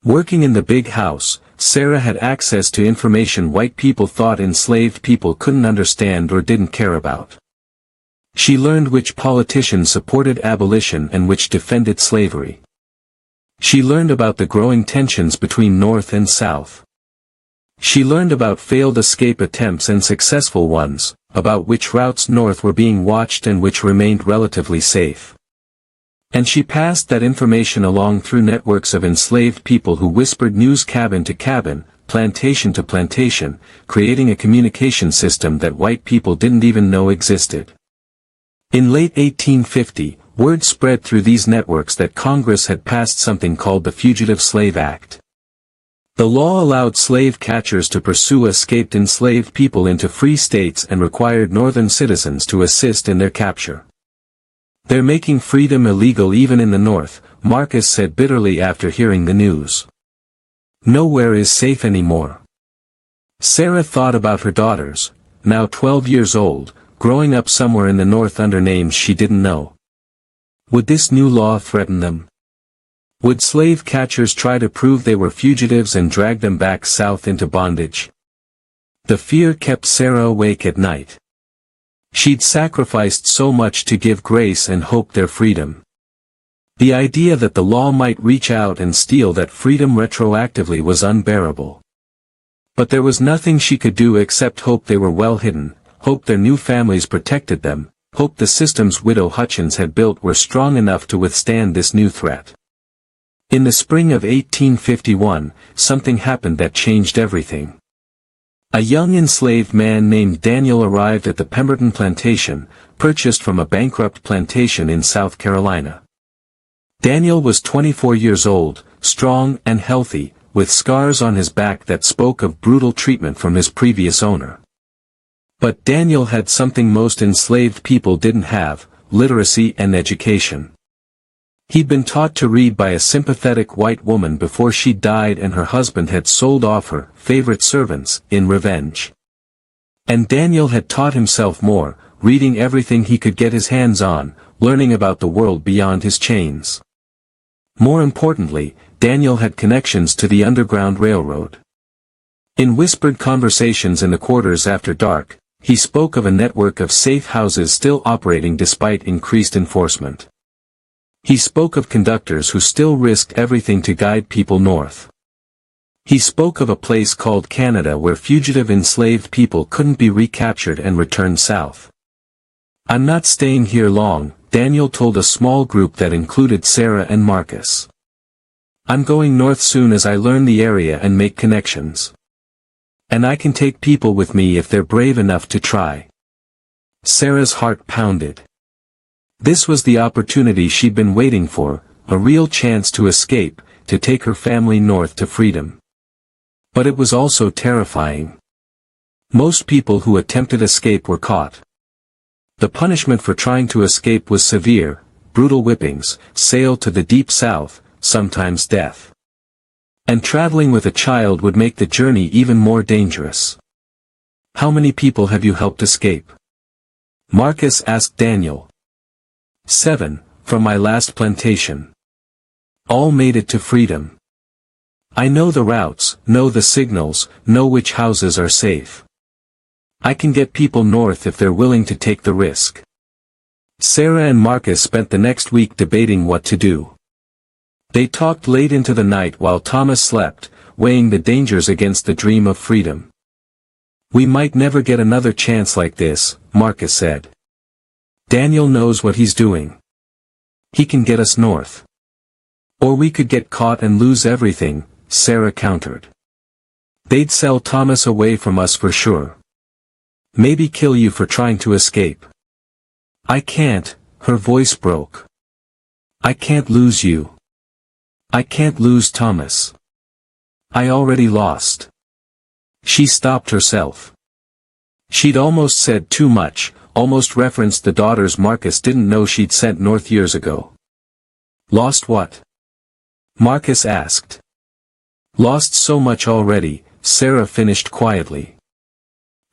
Working in the big house, Sarah had access to information white people thought enslaved people couldn't understand or didn't care about. She learned which politicians supported abolition and which defended slavery. She learned about the growing tensions between North and South. She learned about failed escape attempts and successful ones, about which routes north were being watched and which remained relatively safe. And she passed that information along through networks of enslaved people who whispered news cabin to cabin, plantation to plantation, creating a communication system that white people didn't even know existed. In late 1850, word spread through these networks that Congress had passed something called the Fugitive Slave Act. The law allowed slave catchers to pursue escaped enslaved people into free states and required Northern citizens to assist in their capture. "They're making freedom illegal even in the North," Marcus said bitterly after hearing the news. "Nowhere is safe anymore." Sarah thought about her daughters, now 12 years old, growing up somewhere in the North under names she didn't know. Would this new law threaten them? Would slave catchers try to prove they were fugitives and drag them back south into bondage? The fear kept Sarah awake at night. She'd sacrificed so much to give grace and hope their freedom. The idea that the law might reach out and steal that freedom retroactively was unbearable. But there was nothing she could do except hope they were well hidden, hope their new families protected them, hope the systems Widow Hutchins had built were strong enough to withstand this new threat. In the spring of 1851, something happened that changed everything. A young enslaved man named Daniel arrived at the Pemberton plantation, purchased from a bankrupt plantation in South Carolina. Daniel was 24 years old, strong and healthy, with scars on his back that spoke of brutal treatment from his previous owner. But Daniel had something most enslaved people didn't have: literacy and education. He'd been taught to read by a sympathetic white woman before she died, and her husband had sold off her favorite servants in revenge. And Daniel had taught himself more, reading everything he could get his hands on, learning about the world beyond his chains. More importantly, Daniel had connections to the Underground Railroad. In whispered conversations in the quarters after dark, he spoke of a network of safe houses still operating despite increased enforcement. He spoke of conductors who still risked everything to guide people north. He spoke of a place called Canada where fugitive enslaved people couldn't be recaptured and returned south. "I'm not staying here long," Daniel told a small group that included Sarah and Marcus. "I'm going north soon as I learn the area and make connections. And I can take people with me if they're brave enough to try." Sarah's heart pounded. This was the opportunity she'd been waiting for, a real chance to escape, to take her family north to freedom. But it was also terrifying. Most people who attempted escape were caught. The punishment for trying to escape was severe: brutal whippings, sail to the deep south, sometimes death. And traveling with a child would make the journey even more dangerous. How many people have you helped escape? Marcus asked Daniel. 7, from my last plantation. All made it to freedom. I know the routes, know the signals, know which houses are safe. I can get people north if they're willing to take the risk. Sarah and Marcus spent the next week debating what to do. They talked late into the night while Thomas slept, weighing the dangers against the dream of freedom. We might never get another chance like this, Marcus said. Daniel knows what he's doing. He can get us north. Or we could get caught and lose everything, Sarah countered. They'd sell Thomas away from us for sure. Maybe kill you for trying to escape. I can't, her voice broke. I can't lose you. I can't lose Thomas. I already lost. She stopped herself. She'd almost said too much, almost referenced the daughters Marcus didn't know she'd sent north years ago. Lost what? Marcus asked. Lost so much already, Sarah finished quietly.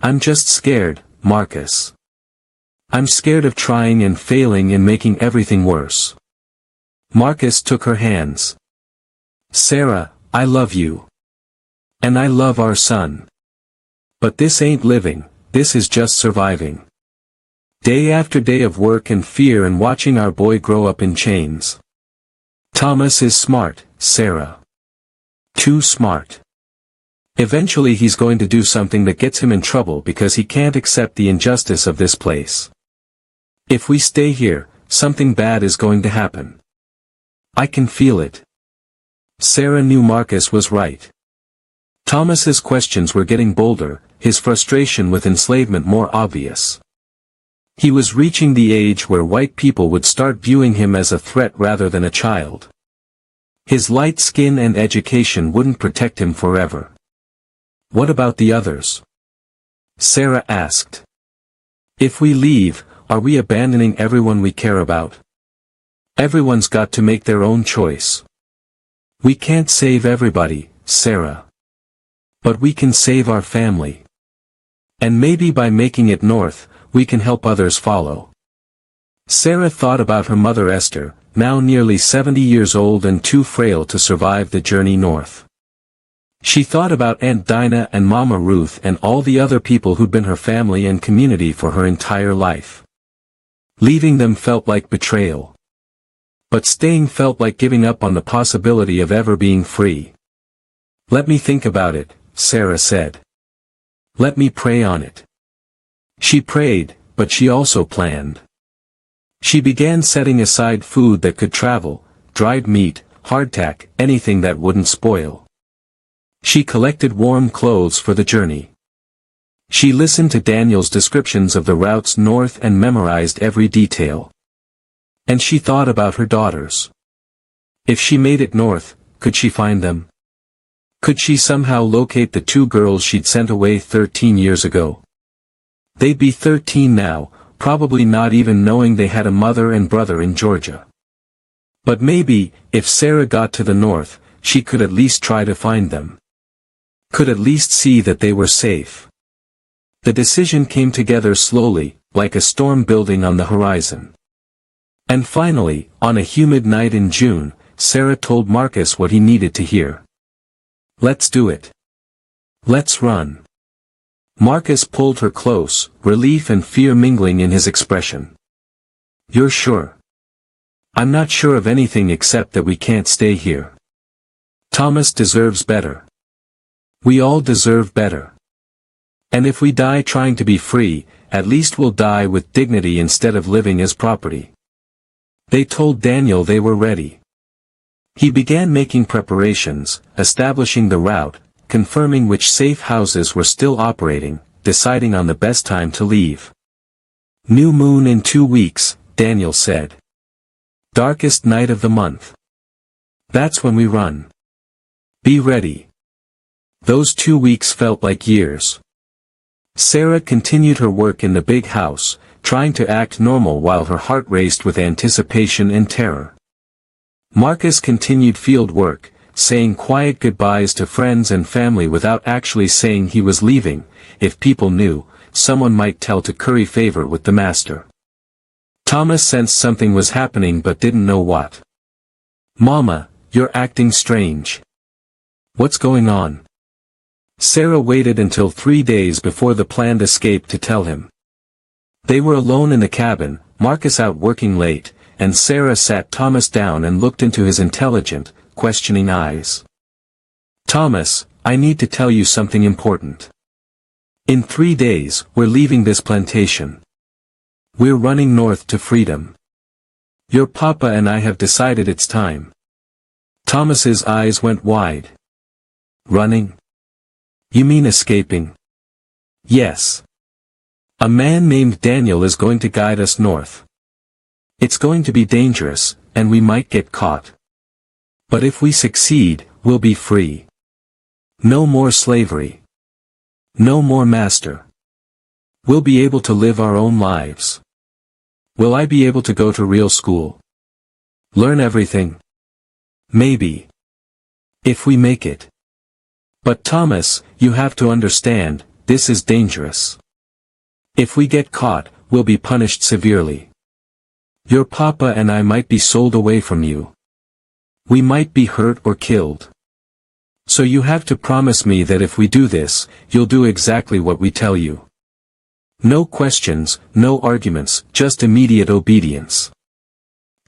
I'm just scared, Marcus. I'm scared of trying and failing and making everything worse. Marcus took her hands. Sarah, I love you. And I love our son. But this ain't living, this is just surviving. Day after day of work and fear and watching our boy grow up in chains. Thomas is smart, Sarah. Too smart. Eventually he's going to do something that gets him in trouble because he can't accept the injustice of this place. If we stay here, something bad is going to happen. I can feel it. Sarah knew Marcus was right. Thomas's questions were getting bolder, his frustration with enslavement more obvious. He was reaching the age where white people would start viewing him as a threat rather than a child. His light skin and education wouldn't protect him forever. What about the others? Sarah asked. If we leave, are we abandoning everyone we care about? Everyone's got to make their own choice. We can't save everybody, Sarah. But we can save our family. And maybe by making it north, we can help others follow. Sarah thought about her mother Esther, now nearly 70 years old and too frail to survive the journey north. She thought about Aunt Dinah and Mama Ruth and all the other people who'd been her family and community for her entire life. Leaving them felt like betrayal. But staying felt like giving up on the possibility of ever being free. Let me think about it, Sarah said. Let me pray on it. She prayed, but she also planned. She began setting aside food that could travel, dried meat, hardtack, anything that wouldn't spoil. She collected warm clothes for the journey. She listened to Daniel's descriptions of the routes north and memorized every detail. And she thought about her daughters. If she made it north, could she find them? Could she somehow locate the 2 girls she'd sent away 13 years ago? They'd be 13 now, probably not even knowing they had a mother and brother in Georgia. But maybe, if Sarah got to the north, she could at least try to find them. Could at least see that they were safe. The decision came together slowly, like a storm building on the horizon. And finally, on a humid night in June, Sarah told Marcus what he needed to hear. Let's do it. Let's run. Marcus pulled her close, relief and fear mingling in his expression. You're sure? I'm not sure of anything except that we can't stay here. Thomas deserves better. We all deserve better. And if we die trying to be free, at least we'll die with dignity instead of living as property. They told Daniel they were ready. He began making preparations, establishing the route, confirming which safe houses were still operating, deciding on the best time to leave. New moon in 2 weeks, Daniel said. Darkest night of the month. That's when we run. Be ready. Those 2 weeks felt like years. Sarah continued her work in the big house, trying to act normal while her heart raced with anticipation and terror. Marcus continued field work, saying quiet goodbyes to friends and family without actually saying he was leaving. If people knew, someone might tell to curry favor with the master. Thomas sensed something was happening but didn't know what. "Mama, you're acting strange. What's going on?" Sarah waited until 3 days before the planned escape to tell him. They were alone in the cabin, Marcus out working late, and Sarah sat Thomas down and looked into his intelligent, questioning eyes. "Thomas, I need to tell you something important. In 3 days, we're leaving this plantation. We're running north to freedom. Your papa and I have decided it's time." Thomas's eyes went wide. "Running? You mean escaping?" "Yes. A man named Daniel is going to guide us north. It's going to be dangerous, and we might get caught. But if we succeed, we'll be free. No more slavery. No more master. We'll be able to live our own lives. Will I be able to go to real school? Learn everything? Maybe. If we make it. But Thomas, you have to understand, this is dangerous. If we get caught, we'll be punished severely. Your papa and I might be sold away from you. We might be hurt or killed. So you have to promise me that if we do this, you'll do exactly what we tell you. No questions, no arguments, just immediate obedience.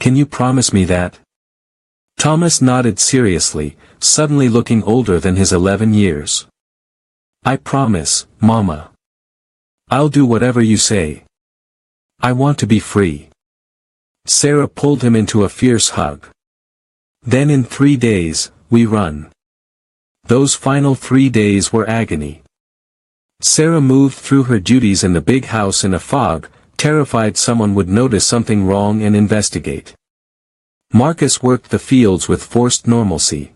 Can you promise me that?" Thomas nodded seriously, suddenly looking older than his 11 years. "I promise, Mama. I'll do whatever you say. I want to be free." Sarah pulled him into a fierce hug. "Then in 3 days, we run." Those final 3 days were agony. Sarah moved through her duties in the big house in a fog, terrified someone would notice something wrong and investigate. Marcus worked the fields with forced normalcy.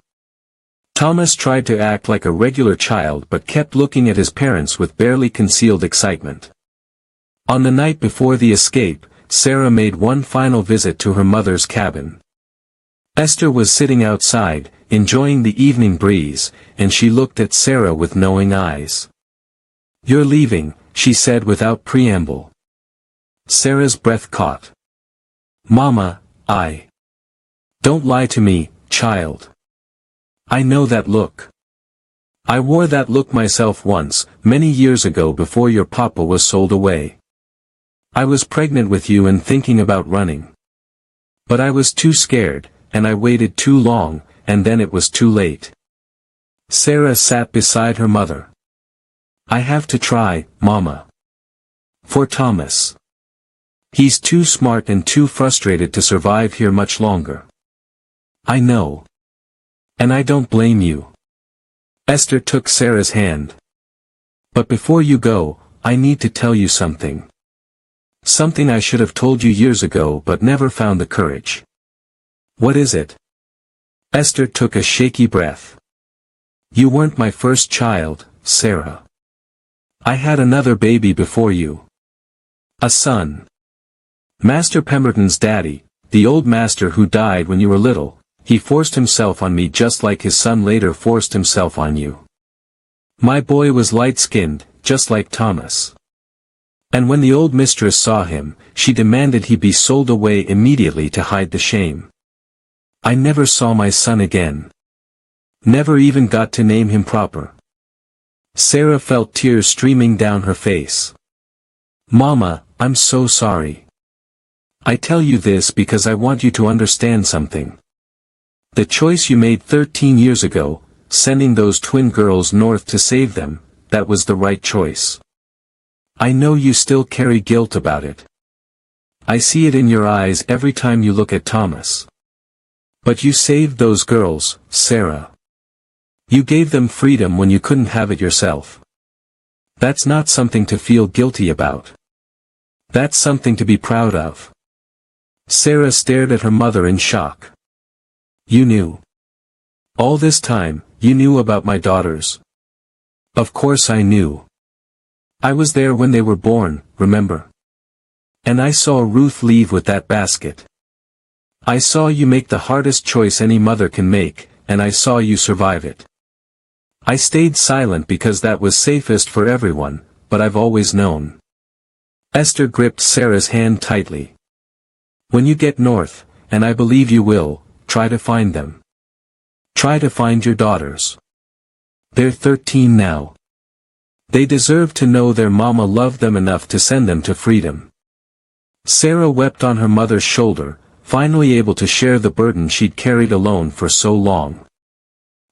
Thomas tried to act like a regular child but kept looking at his parents with barely concealed excitement. On the night before the escape, Sarah made one final visit to her mother's cabin. Esther was sitting outside, enjoying the evening breeze, and she looked at Sarah with knowing eyes. "You're leaving," she said without preamble. Sarah's breath caught. "Mama, Don't lie to me, child. I know that look. I wore that look myself once, many years ago before your papa was sold away. I was pregnant with you and thinking about running. But I was too scared, and I waited too long, and then it was too late." Sarah sat beside her mother. "I have to try, Mama. For Thomas. He's too smart and too frustrated to survive here much longer. I know. And I don't blame you." Esther took Sarah's hand. "But before you go, I need to tell you something. Something I should have told you years ago but never found the courage." "What is it?" Esther took a shaky breath. "You weren't my first child, Sarah. I had another baby before you. A son. Master Pemberton's daddy, the old master who died when you were little, he forced himself on me just like his son later forced himself on you. My boy was light-skinned, just like Thomas. And when the old mistress saw him, she demanded he be sold away immediately to hide the shame. I never saw my son again. Never even got to name him proper." Sarah felt tears streaming down her face. "Mama, I'm so sorry. I tell you this because I want you to understand something. The choice you made 13 years ago, sending those twin girls north to save them, that was the right choice. I know you still carry guilt about it. I see it in your eyes every time you look at Thomas. But you saved those girls, Sarah. You gave them freedom when you couldn't have it yourself. That's not something to feel guilty about. That's something to be proud of." Sarah stared at her mother in shock. "You knew. All this time, you knew about my daughters." "Of course I knew. I was there when they were born, remember? And I saw Ruth leave with that basket. I saw you make the hardest choice any mother can make, and I saw you survive it. I stayed silent because that was safest for everyone, but I've always known. Esther gripped Sarah's hand tightly. When you get north, and I believe you will, try to find them. Try to find your daughters. They're 13 now. They deserve to know their mama loved them enough to send them to freedom. Sarah wept on her mother's shoulder, finally able to share the burden she'd carried alone for so long.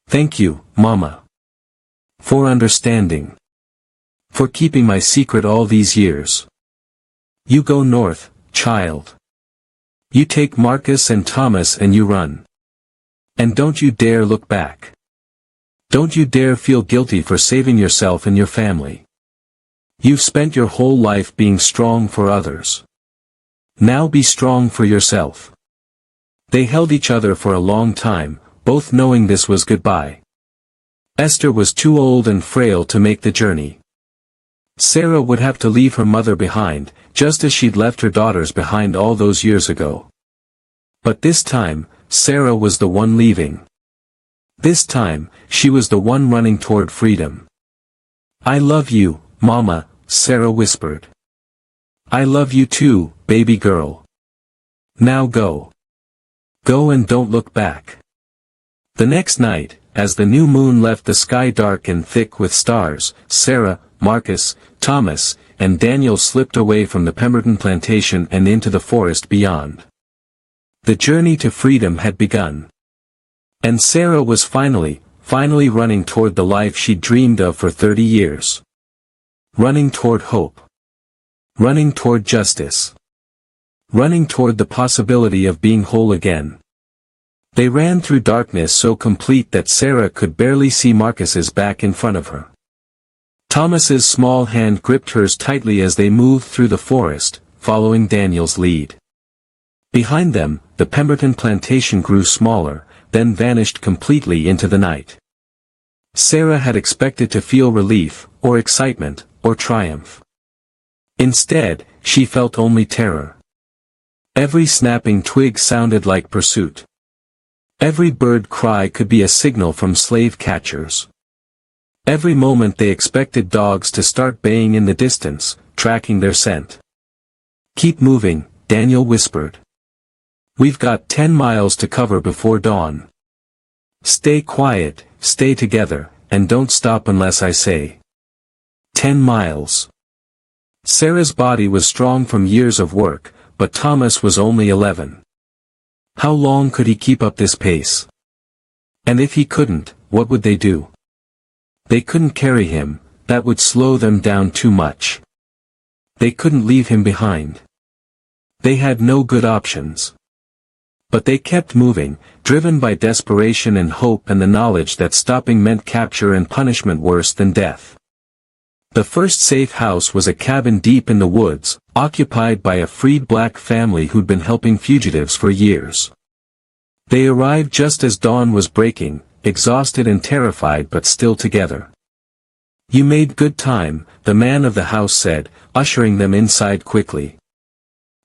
Thank you, Mama. For understanding. For keeping my secret all these years. You go north, child. You take Marcus and Thomas and you run. And don't you dare look back. Don't you dare feel guilty for saving yourself and your family. You've spent your whole life being strong for others. Now be strong for yourself. They held each other for a long time, both knowing this was goodbye. Esther was too old and frail to make the journey. Sarah would have to leave her mother behind, just as she'd left her daughters behind all those years ago. But this time, Sarah was the one leaving. This time, she was the one running toward freedom. I love you, Mama, Sarah whispered. I love you too, baby girl. Now go. Go and don't look back. The next night, as the new moon left the sky dark and thick with stars, Sarah, Marcus, Thomas, and Daniel slipped away from the Pemberton plantation and into the forest beyond. The journey to freedom had begun. And Sarah was finally running toward the life she'd dreamed of for 30 years. Running toward hope. Running toward justice. Running toward the possibility of being whole again. They ran through darkness so complete that Sarah could barely see Marcus's back in front of her. Thomas's small hand gripped hers tightly as they moved through the forest, following Daniel's lead. Behind them, the Pemberton plantation grew smaller, then vanished completely into the night. Sarah had expected to feel relief, or excitement, or triumph. Instead, she felt only terror. Every snapping twig sounded like pursuit. Every bird cry could be a signal from slave catchers. Every moment they expected dogs to start baying in the distance, tracking their scent. Keep moving, Daniel whispered. We've got 10 miles to cover before dawn. Stay quiet, stay together, and don't stop unless I say. 10 miles. Sarah's body was strong from years of work, but Thomas was only 11. How long could he keep up this pace? And if he couldn't, what would they do? They couldn't carry him, that would slow them down too much. They couldn't leave him behind. They had no good options. But they kept moving, driven by desperation and hope and the knowledge that stopping meant capture and punishment worse than death. The first safe house was a cabin deep in the woods, occupied by a freed black family who'd been helping fugitives for years. They arrived just as dawn was breaking, exhausted and terrified but still together. You made good time, the man of the house said, ushering them inside quickly.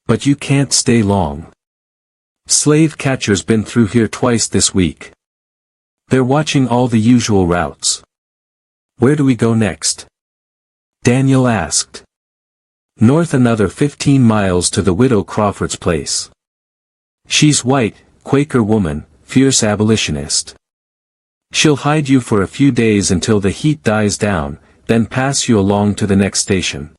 But you can't stay long. Slave catchers been through here twice this week. They're watching all the usual routes. Where do we go next? Daniel asked. North another 15 miles to the widow Crawford's place. She's white, Quaker woman, fierce abolitionist. She'll hide you for a few days until the heat dies down, then pass you along to the next station.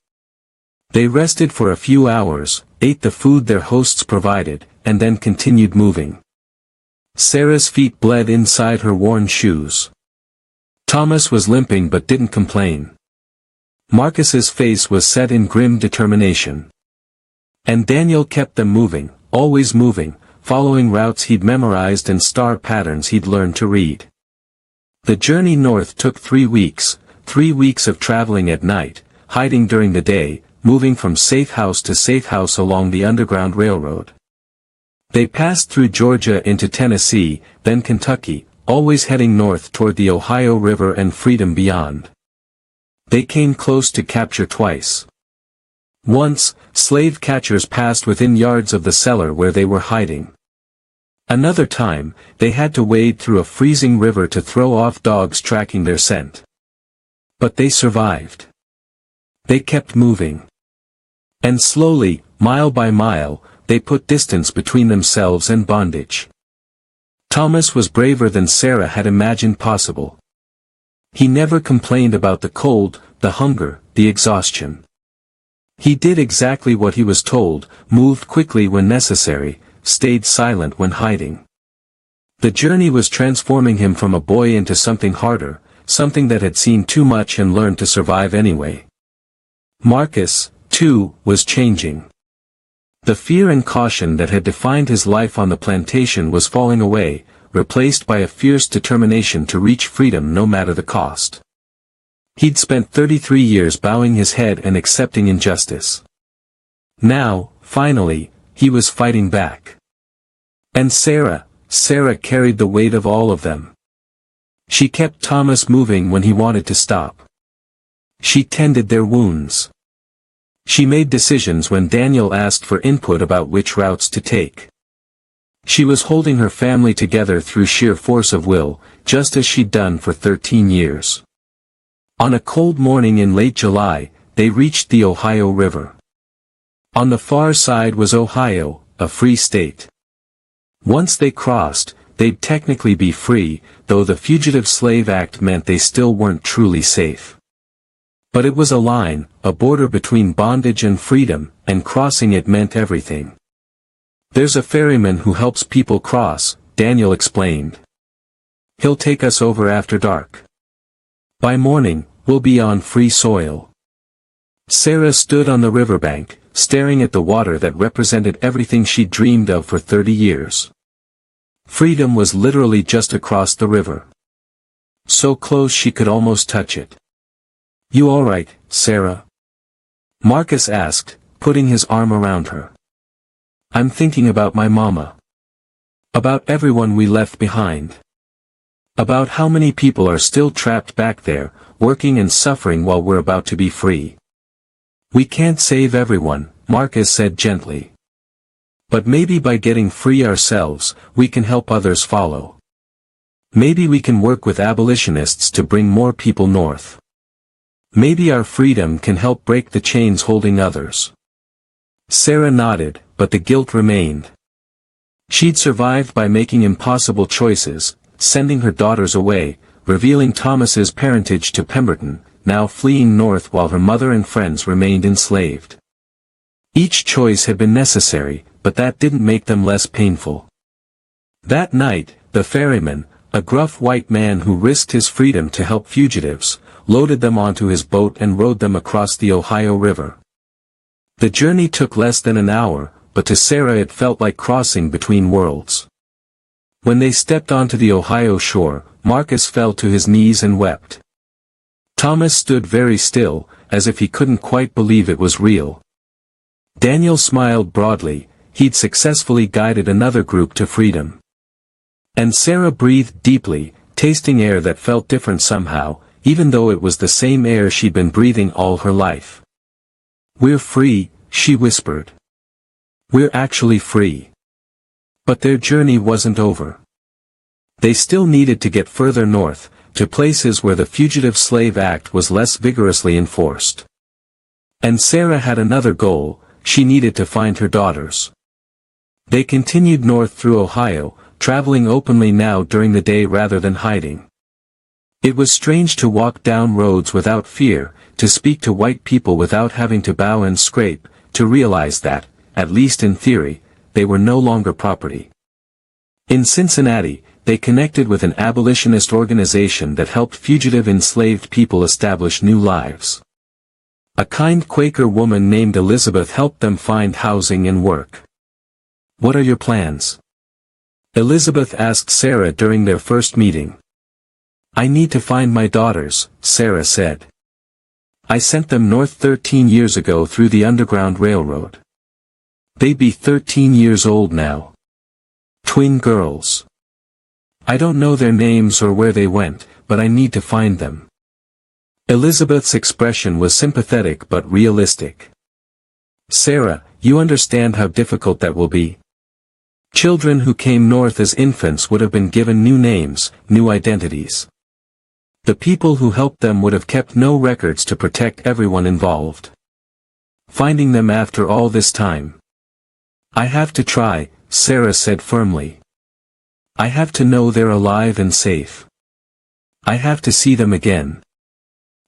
They rested for a few hours, ate the food their hosts provided, and then continued moving. Sarah's feet bled inside her worn shoes. Thomas was limping but didn't complain. Marcus's face was set in grim determination. And Daniel kept them moving, always moving, following routes he'd memorized and star patterns he'd learned to read. The journey north took 3 weeks, 3 weeks of traveling at night, hiding during the day, moving from safe house to safe house along the Underground Railroad. They passed through Georgia into Tennessee, then Kentucky, always heading north toward the Ohio River and freedom beyond. They came close to capture twice. Once, slave catchers passed within yards of the cellar where they were hiding. Another time, they had to wade through a freezing river to throw off dogs tracking their scent. But they survived. They kept moving. And slowly, mile by mile, they put distance between themselves and bondage. Thomas was braver than Sarah had imagined possible. He never complained about the cold, the hunger, the exhaustion. He did exactly what he was told, moved quickly when necessary, stayed silent when hiding. The journey was transforming him from a boy into something harder, something that had seen too much and learned to survive anyway. Marcus, too, was changing. The fear and caution that had defined his life on the plantation was falling away, replaced by a fierce determination to reach freedom no matter the cost. He'd spent 33 years bowing his head and accepting injustice. Now, finally, he was fighting back. And Sarah carried the weight of all of them. She kept Thomas moving when he wanted to stop. She tended their wounds. She made decisions when Daniel asked for input about which routes to take. She was holding her family together through sheer force of will, just as she'd done for 13 years. On a cold morning in late July, they reached the Ohio River. On the far side was Ohio, a free state. Once they crossed, they'd technically be free, though the Fugitive Slave Act meant they still weren't truly safe. But it was a line, a border between bondage and freedom, and crossing it meant everything. "There's a ferryman who helps people cross," Daniel explained. "He'll take us over after dark. By morning, we'll be on free soil." Sarah stood on the riverbank, staring at the water that represented everything she'd dreamed of for 30 years. Freedom was literally just across the river. So close she could almost touch it. "You all right, Sarah?" Marcus asked, putting his arm around her. "I'm thinking about my mama. About everyone we left behind. About how many people are still trapped back there, working and suffering while we're about to be free. We can't save everyone," Marcus said gently. "But maybe by getting free ourselves, we can help others follow. Maybe we can work with abolitionists to bring more people north. Maybe our freedom can help break the chains holding others." Sarah nodded, but the guilt remained. She'd survived by making impossible choices, sending her daughters away, revealing Thomas's parentage to Pemberton, now fleeing north while her mother and friends remained enslaved. Each choice had been necessary, but that didn't make them less painful. That night, the ferryman, a gruff white man who risked his freedom to help fugitives, loaded them onto his boat and rowed them across the Ohio River. The journey took less than an hour, but to Sarah it felt like crossing between worlds. When they stepped onto the Ohio shore, Marcus fell to his knees and wept. Thomas stood very still, as if he couldn't quite believe it was real. Daniel smiled broadly, he'd successfully guided another group to freedom. And Sarah breathed deeply, tasting air that felt different somehow, even though it was the same air she'd been breathing all her life. "We're free," she whispered. "We're actually free." But their journey wasn't over. They still needed to get further north, to places where the Fugitive Slave Act was less vigorously enforced. And Sarah had another goal: she needed to find her daughters. They continued north through Ohio, traveling openly now during the day rather than hiding. It was strange to walk down roads without fear, to speak to white people without having to bow and scrape, to realize that, at least in theory, they were no longer property. In Cincinnati, they connected with an abolitionist organization that helped fugitive enslaved people establish new lives. A kind Quaker woman named Elizabeth helped them find housing and work. "What are your plans?" Elizabeth asked Sarah during their first meeting. "I need to find my daughters," Sarah said. "I sent them north 13 years ago through the Underground Railroad. They'd be 13 years old now. Twin girls. I don't know their names or where they went, but I need to find them." Elizabeth's expression was sympathetic but realistic. "Sarah, you understand how difficult that will be?" Children who came north as infants would have been given new names, new identities. The people who helped them would have kept no records to protect everyone involved. Finding them after all this time. I have to try, Sarah said firmly. I have to know they're alive and safe. I have to see them again.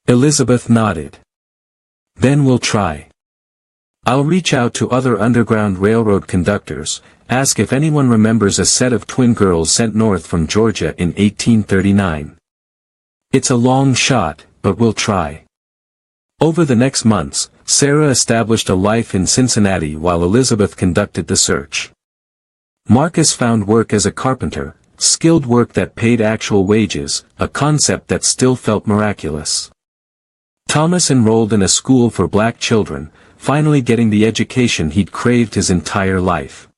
Elizabeth nodded. Then we'll try. I'll reach out to other Underground Railroad conductors, ask if anyone remembers a set of twin girls sent north from Georgia in 1839. It's a long shot, but we'll try. Over the next months, Sarah established a life in Cincinnati while Elizabeth conducted the search. Marcus found work as a carpenter, skilled work that paid actual wages, a concept that still felt miraculous. Thomas enrolled in a school for black children, finally getting the education he'd craved his entire life.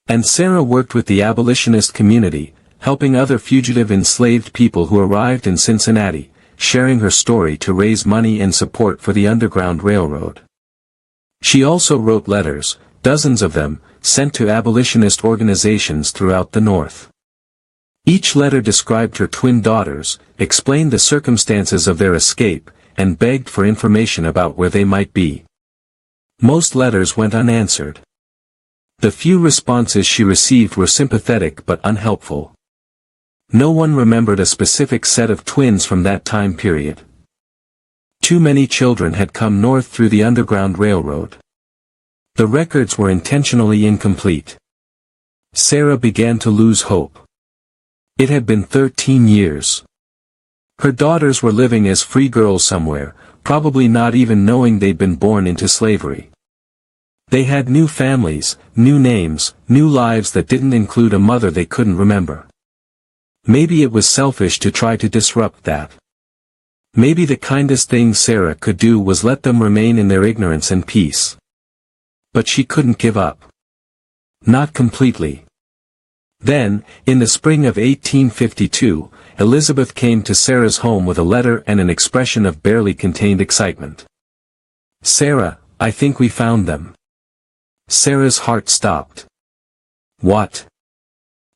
And Sarah worked with the abolitionist community, helping other fugitive enslaved people who arrived in Cincinnati, sharing her story to raise money and support for the Underground Railroad. She also wrote letters, dozens of them, sent to abolitionist organizations throughout the North. Each letter described her twin daughters, explained the circumstances of their escape, and begged for information about where they might be. Most letters went unanswered. The few responses she received were sympathetic but unhelpful. No one remembered a specific set of twins from that time period. Too many children had come north through the Underground Railroad. The records were intentionally incomplete. Sarah began to lose hope. It had been 13 years. Her daughters were living as free girls somewhere, probably not even knowing they'd been born into slavery. They had new families, new names, new lives that didn't include a mother they couldn't remember. Maybe it was selfish to try to disrupt that. Maybe the kindest thing Sarah could do was let them remain in their ignorance and peace. But she couldn't give up. Not completely. Then, in the spring of 1852, Elizabeth came to Sarah's home with a letter and an expression of barely contained excitement. "Sarah, I think we found them." Sarah's heart stopped. "What?"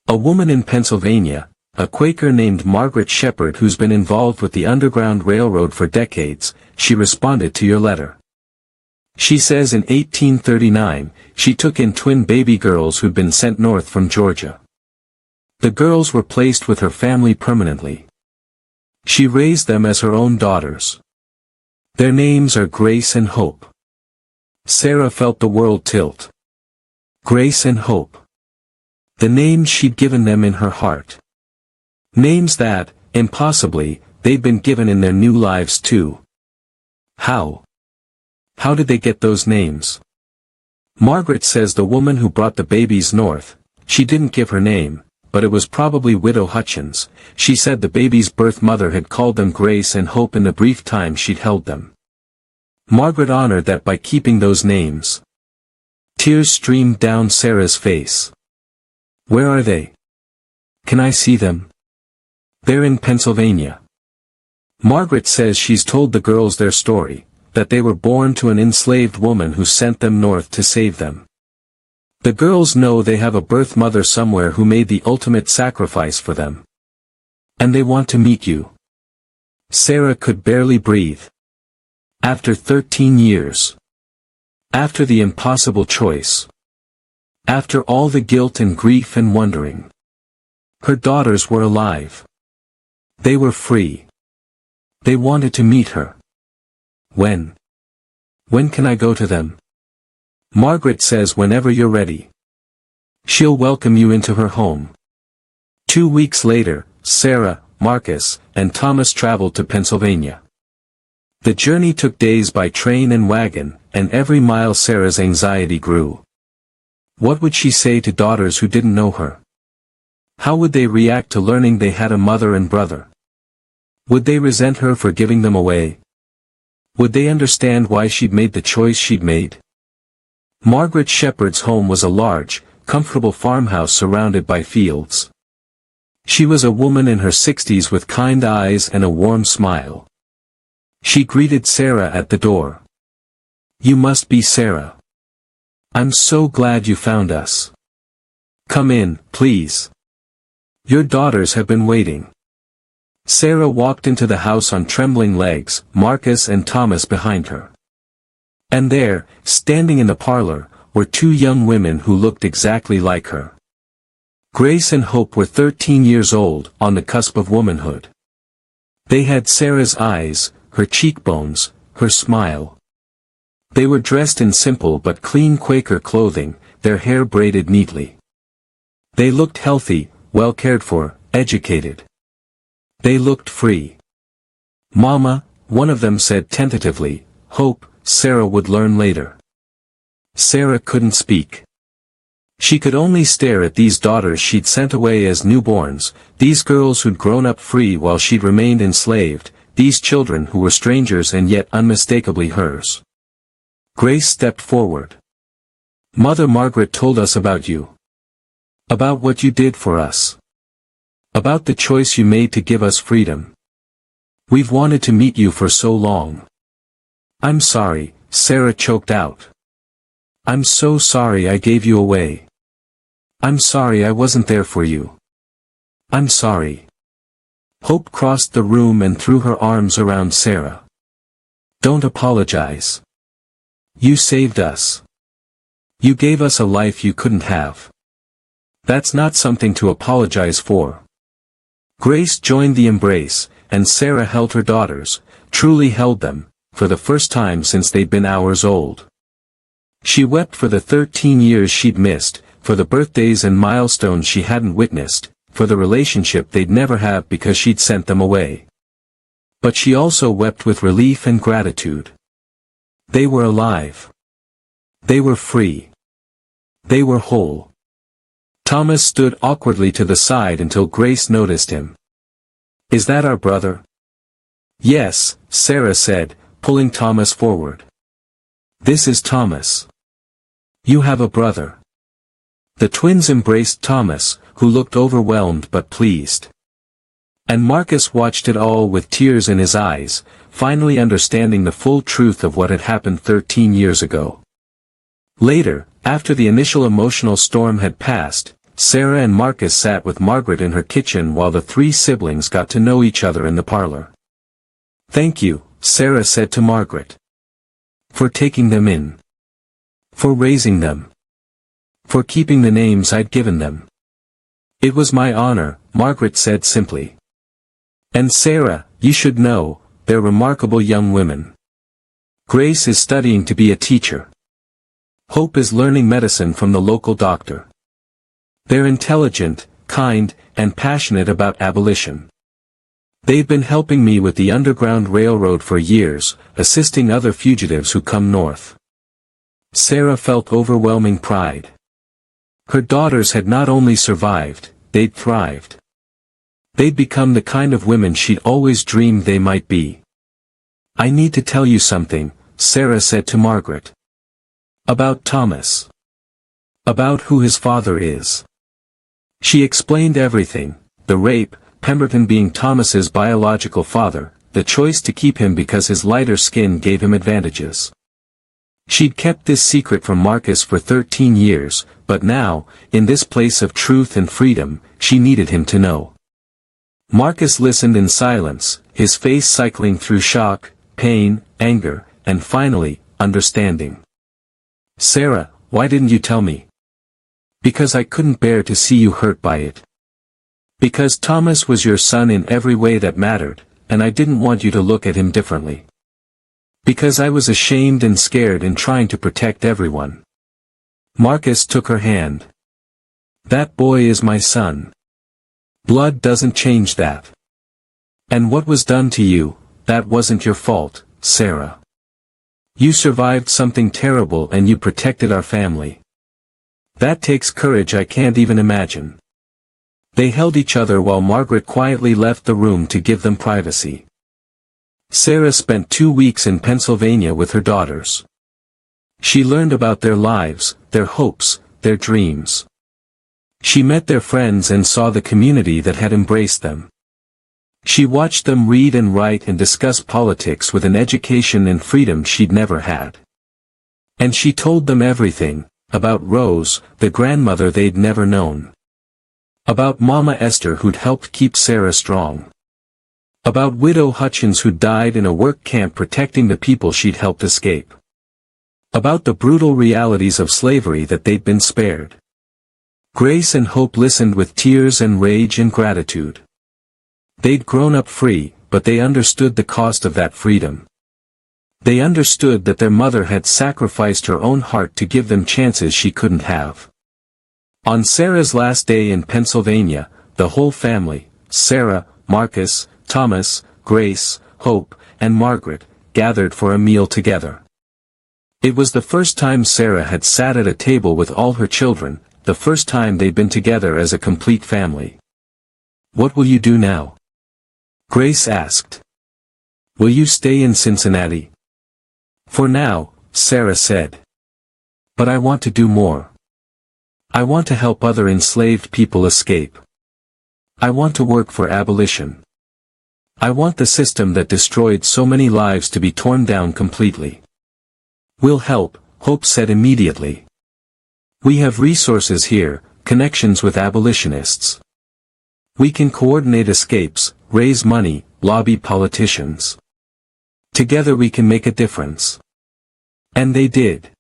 "A woman in Pennsylvania, a Quaker named Margaret Shepherd who's been involved with the Underground Railroad for decades, she responded to your letter. She says in 1839, she took in twin baby girls who'd been sent north from Georgia. The girls were placed with her family permanently. She raised them as her own daughters. Their names are Grace and Hope." Sarah felt the world tilt. Grace and Hope. The names she'd given them in her heart. Names that, impossibly, they'd been given in their new lives too. How? How did they get those names? Margaret says the woman who brought the babies north, she didn't give her name, but it was probably Widow Hutchins. She said the baby's birth mother had called them Grace and Hope in the brief time she'd held them. Margaret honored that by keeping those names. Tears streamed down Sarah's face. "Where are they? Can I see them?" "They're in Pennsylvania." Margaret says she's told the girls their story, that they were born to an enslaved woman who sent them north to save them. The girls know they have a birth mother somewhere who made the ultimate sacrifice for them. And they want to meet you. Sarah could barely breathe. After 13 years. After the impossible choice. After all the guilt and grief and wondering. Her daughters were alive. They were free. They wanted to meet her. When? When can I go to them? Margaret says whenever you're ready. She'll welcome you into her home. 2 weeks later, Sarah, Marcus, and Thomas traveled to Pennsylvania. The journey took days by train and wagon, and every mile Sarah's anxiety grew. What would she say to daughters who didn't know her? How would they react to learning they had a mother and brother? Would they resent her for giving them away? Would they understand why she'd made the choice she'd made? Margaret Shepherd's home was a large, comfortable farmhouse surrounded by fields. She was a woman in her 60s with kind eyes and a warm smile. She greeted Sarah at the door. "You must be Sarah. I'm so glad you found us." Come in, please. Your daughters have been waiting. Sarah walked into the house on trembling legs, Marcus and Thomas behind her. And there, standing in the parlor, were two young women who looked exactly like her. Grace and Hope were 13 years old, on the cusp of womanhood. They had Sarah's eyes, her cheekbones, her smile. They were dressed in simple but clean Quaker clothing, their hair braided neatly. They looked healthy, well cared for, educated. They looked free. Mama, one of them said tentatively. Hope, Sarah would learn later. Sarah couldn't speak. She could only stare at these daughters she'd sent away as newborns, these girls who'd grown up free while she'd remained enslaved, these children who were strangers and yet unmistakably hers. Grace stepped forward. Mother Margaret told us about you. About what you did for us. About the choice you made to give us freedom. We've wanted to meet you for so long. I'm sorry, Sarah choked out. I'm so sorry I gave you away. I'm sorry I wasn't there for you. I'm sorry. Hope crossed the room and threw her arms around Sarah. Don't apologize. You saved us. You gave us a life you couldn't have. That's not something to apologize for. Grace joined the embrace, and Sarah held her daughters, truly held them, for the first time since they'd been hours old. She wept for the 13 years she'd missed, for the birthdays and milestones she hadn't witnessed, for the relationship they'd never have because she'd sent them away. But she also wept with relief and gratitude. They were alive. They were free. They were whole. Thomas stood awkwardly to the side until Grace noticed him. Is that our brother? Yes, Sarah said, pulling Thomas forward. This is Thomas. You have a brother. The twins embraced Thomas, who looked overwhelmed but pleased. And Marcus watched it all with tears in his eyes, finally understanding the full truth of what had happened 13 years ago. Later, after the initial emotional storm had passed, Sarah and Marcus sat with Margaret in her kitchen while the three siblings got to know each other in the parlor. Thank you, Sarah said to Margaret. For taking them in. For raising them. For keeping the names I'd given them. It was my honor, Margaret said simply. And Sarah, you should know, they're remarkable young women. Grace is studying to be a teacher. Hope is learning medicine from the local doctor. They're intelligent, kind, and passionate about abolition. They've been helping me with the Underground Railroad for years, assisting other fugitives who come north. Sarah felt overwhelming pride. Her daughters had not only survived, they'd thrived. They'd become the kind of women she'd always dreamed they might be. I need to tell you something, Sarah said to Margaret. About Thomas. About who his father is. She explained everything, the rape, Pemberton being Thomas's biological father, the choice to keep him because his lighter skin gave him advantages. She'd kept this secret from Marcus for 13 years, but now, in this place of truth and freedom, she needed him to know. Marcus listened in silence, his face cycling through shock, pain, anger, and finally, understanding. Sarah, why didn't you tell me? Because I couldn't bear to see you hurt by it. Because Thomas was your son in every way that mattered, and I didn't want you to look at him differently. Because I was ashamed and scared in trying to protect everyone. Marcus took her hand. That boy is my son. Blood doesn't change that. And what was done to you, that wasn't your fault, Sarah. You survived something terrible and you protected our family. That takes courage I can't even imagine. They held each other while Margaret quietly left the room to give them privacy. Sarah spent 2 weeks in Pennsylvania with her daughters. She learned about their lives, their hopes, their dreams. She met their friends and saw the community that had embraced them. She watched them read and write and discuss politics with an education and freedom she'd never had. And she told them everything, about Rose, the grandmother they'd never known. About Mama Esther who'd helped keep Sarah strong. About Widow Hutchins who died in a work camp protecting the people she'd helped escape. About the brutal realities of slavery that they'd been spared. Grace and Hope listened with tears and rage and gratitude. They'd grown up free, but they understood the cost of that freedom. They understood that their mother had sacrificed her own heart to give them chances she couldn't have. On Sarah's last day in Pennsylvania, the whole family, Sarah, Marcus, Thomas, Grace, Hope, and Margaret, gathered for a meal together. It was the first time Sarah had sat at a table with all her children, the first time they'd been together as a complete family. "What will you do now?" Grace asked. "Will you stay in Cincinnati?" "For now," Sarah said. "But I want to do more. I want to help other enslaved people escape. I want to work for abolition. I want the system that destroyed so many lives to be torn down completely." "We'll help," Hope said immediately. "We have resources here, connections with abolitionists. We can coordinate escapes, raise money, lobby politicians. Together we can make a difference." And they did.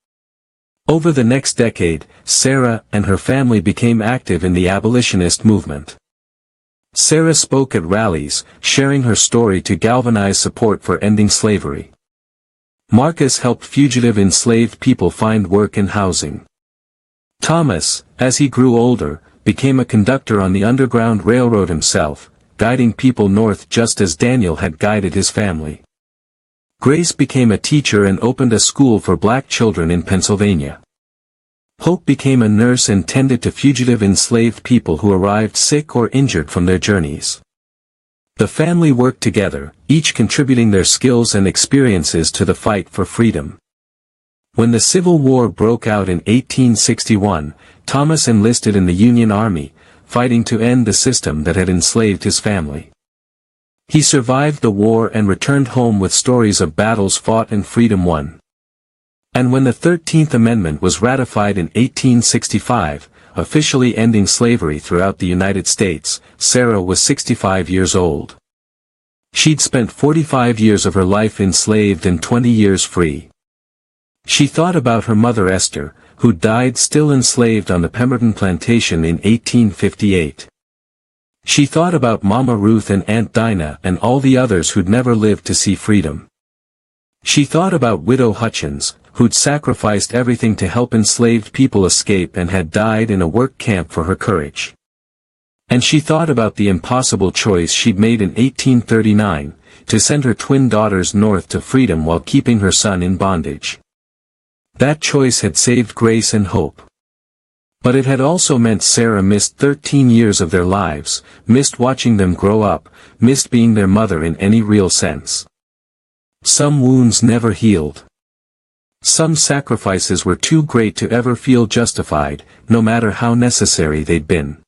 Over the next decade, Sarah and her family became active in the abolitionist movement. Sarah spoke at rallies, sharing her story to galvanize support for ending slavery. Marcus helped fugitive enslaved people find work and housing. Thomas, as he grew older, became a conductor on the Underground Railroad himself, guiding people north just as Daniel had guided his family. Grace became a teacher and opened a school for black children in Pennsylvania. Hope became a nurse and tended to fugitive enslaved people who arrived sick or injured from their journeys. The family worked together, each contributing their skills and experiences to the fight for freedom. When the Civil War broke out in 1861, Thomas enlisted in the Union Army, fighting to end the system that had enslaved his family. He survived the war and returned home with stories of battles fought and freedom won. And when the 13th Amendment was ratified in 1865, officially ending slavery throughout the United States, Sarah was 65 years old. She'd spent 45 years of her life enslaved and 20 years free. She thought about her mother Esther, who died still enslaved on the Pemberton plantation in 1858. She thought about Mama Ruth and Aunt Dinah and all the others who'd never lived to see freedom. She thought about Widow Hutchins, who'd sacrificed everything to help enslaved people escape and had died in a work camp for her courage. And she thought about the impossible choice she'd made in 1839, to send her twin daughters north to freedom while keeping her son in bondage. That choice had saved Grace and Hope. But it had also meant Sarah missed 13 years of their lives, missed watching them grow up, missed being their mother in any real sense. Some wounds never healed. Some sacrifices were too great to ever feel justified, no matter how necessary they'd been.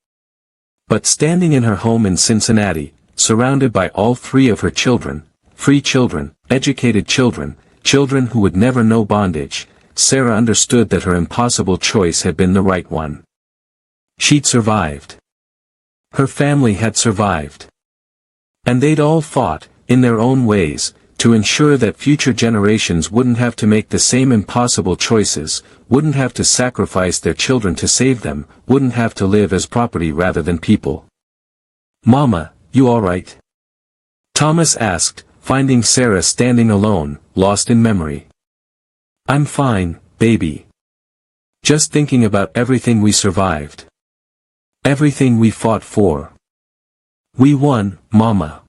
But standing in her home in Cincinnati, surrounded by all three of her children, free children, educated children, children who would never know bondage, Sarah understood that her impossible choice had been the right one. She'd survived. Her family had survived. And they'd all fought, in their own ways, to ensure that future generations wouldn't have to make the same impossible choices, wouldn't have to sacrifice their children to save them, wouldn't have to live as property rather than people. "Mama, you all right?" Thomas asked, finding Sarah standing alone, lost in memory. "I'm fine, baby. Just thinking about everything we survived. Everything we fought for. We won, Mama.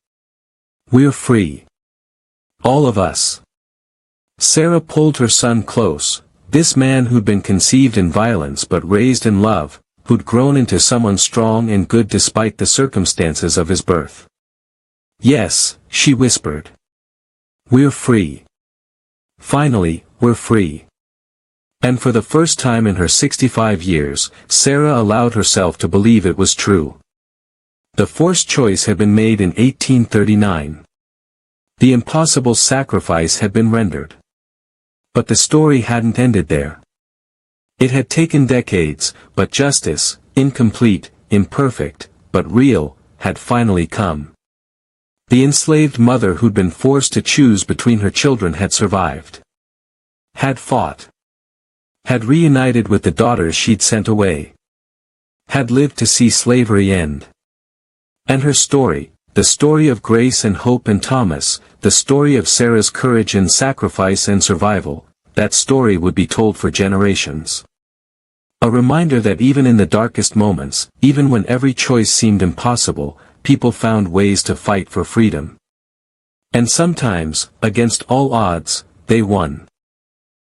We're free. All of us." Sarah pulled her son close, this man who'd been conceived in violence but raised in love, who'd grown into someone strong and good despite the circumstances of his birth. "Yes," she whispered. "We're free. Finally, we're free." And for the first time in her 65 years, Sarah allowed herself to believe it was true. The forced choice had been made in 1839. The impossible sacrifice had been rendered. But the story hadn't ended there. It had taken decades, but justice, incomplete, imperfect, but real, had finally come. The enslaved mother who'd been forced to choose between her children had survived. Had fought. Had reunited with the daughters she'd sent away. Had lived to see slavery end. And her story, the story of Grace and Hope and Thomas, the story of Sarah's courage and sacrifice and survival, that story would be told for generations. A reminder that even in the darkest moments, even when every choice seemed impossible, people found ways to fight for freedom. And sometimes, against all odds, they won.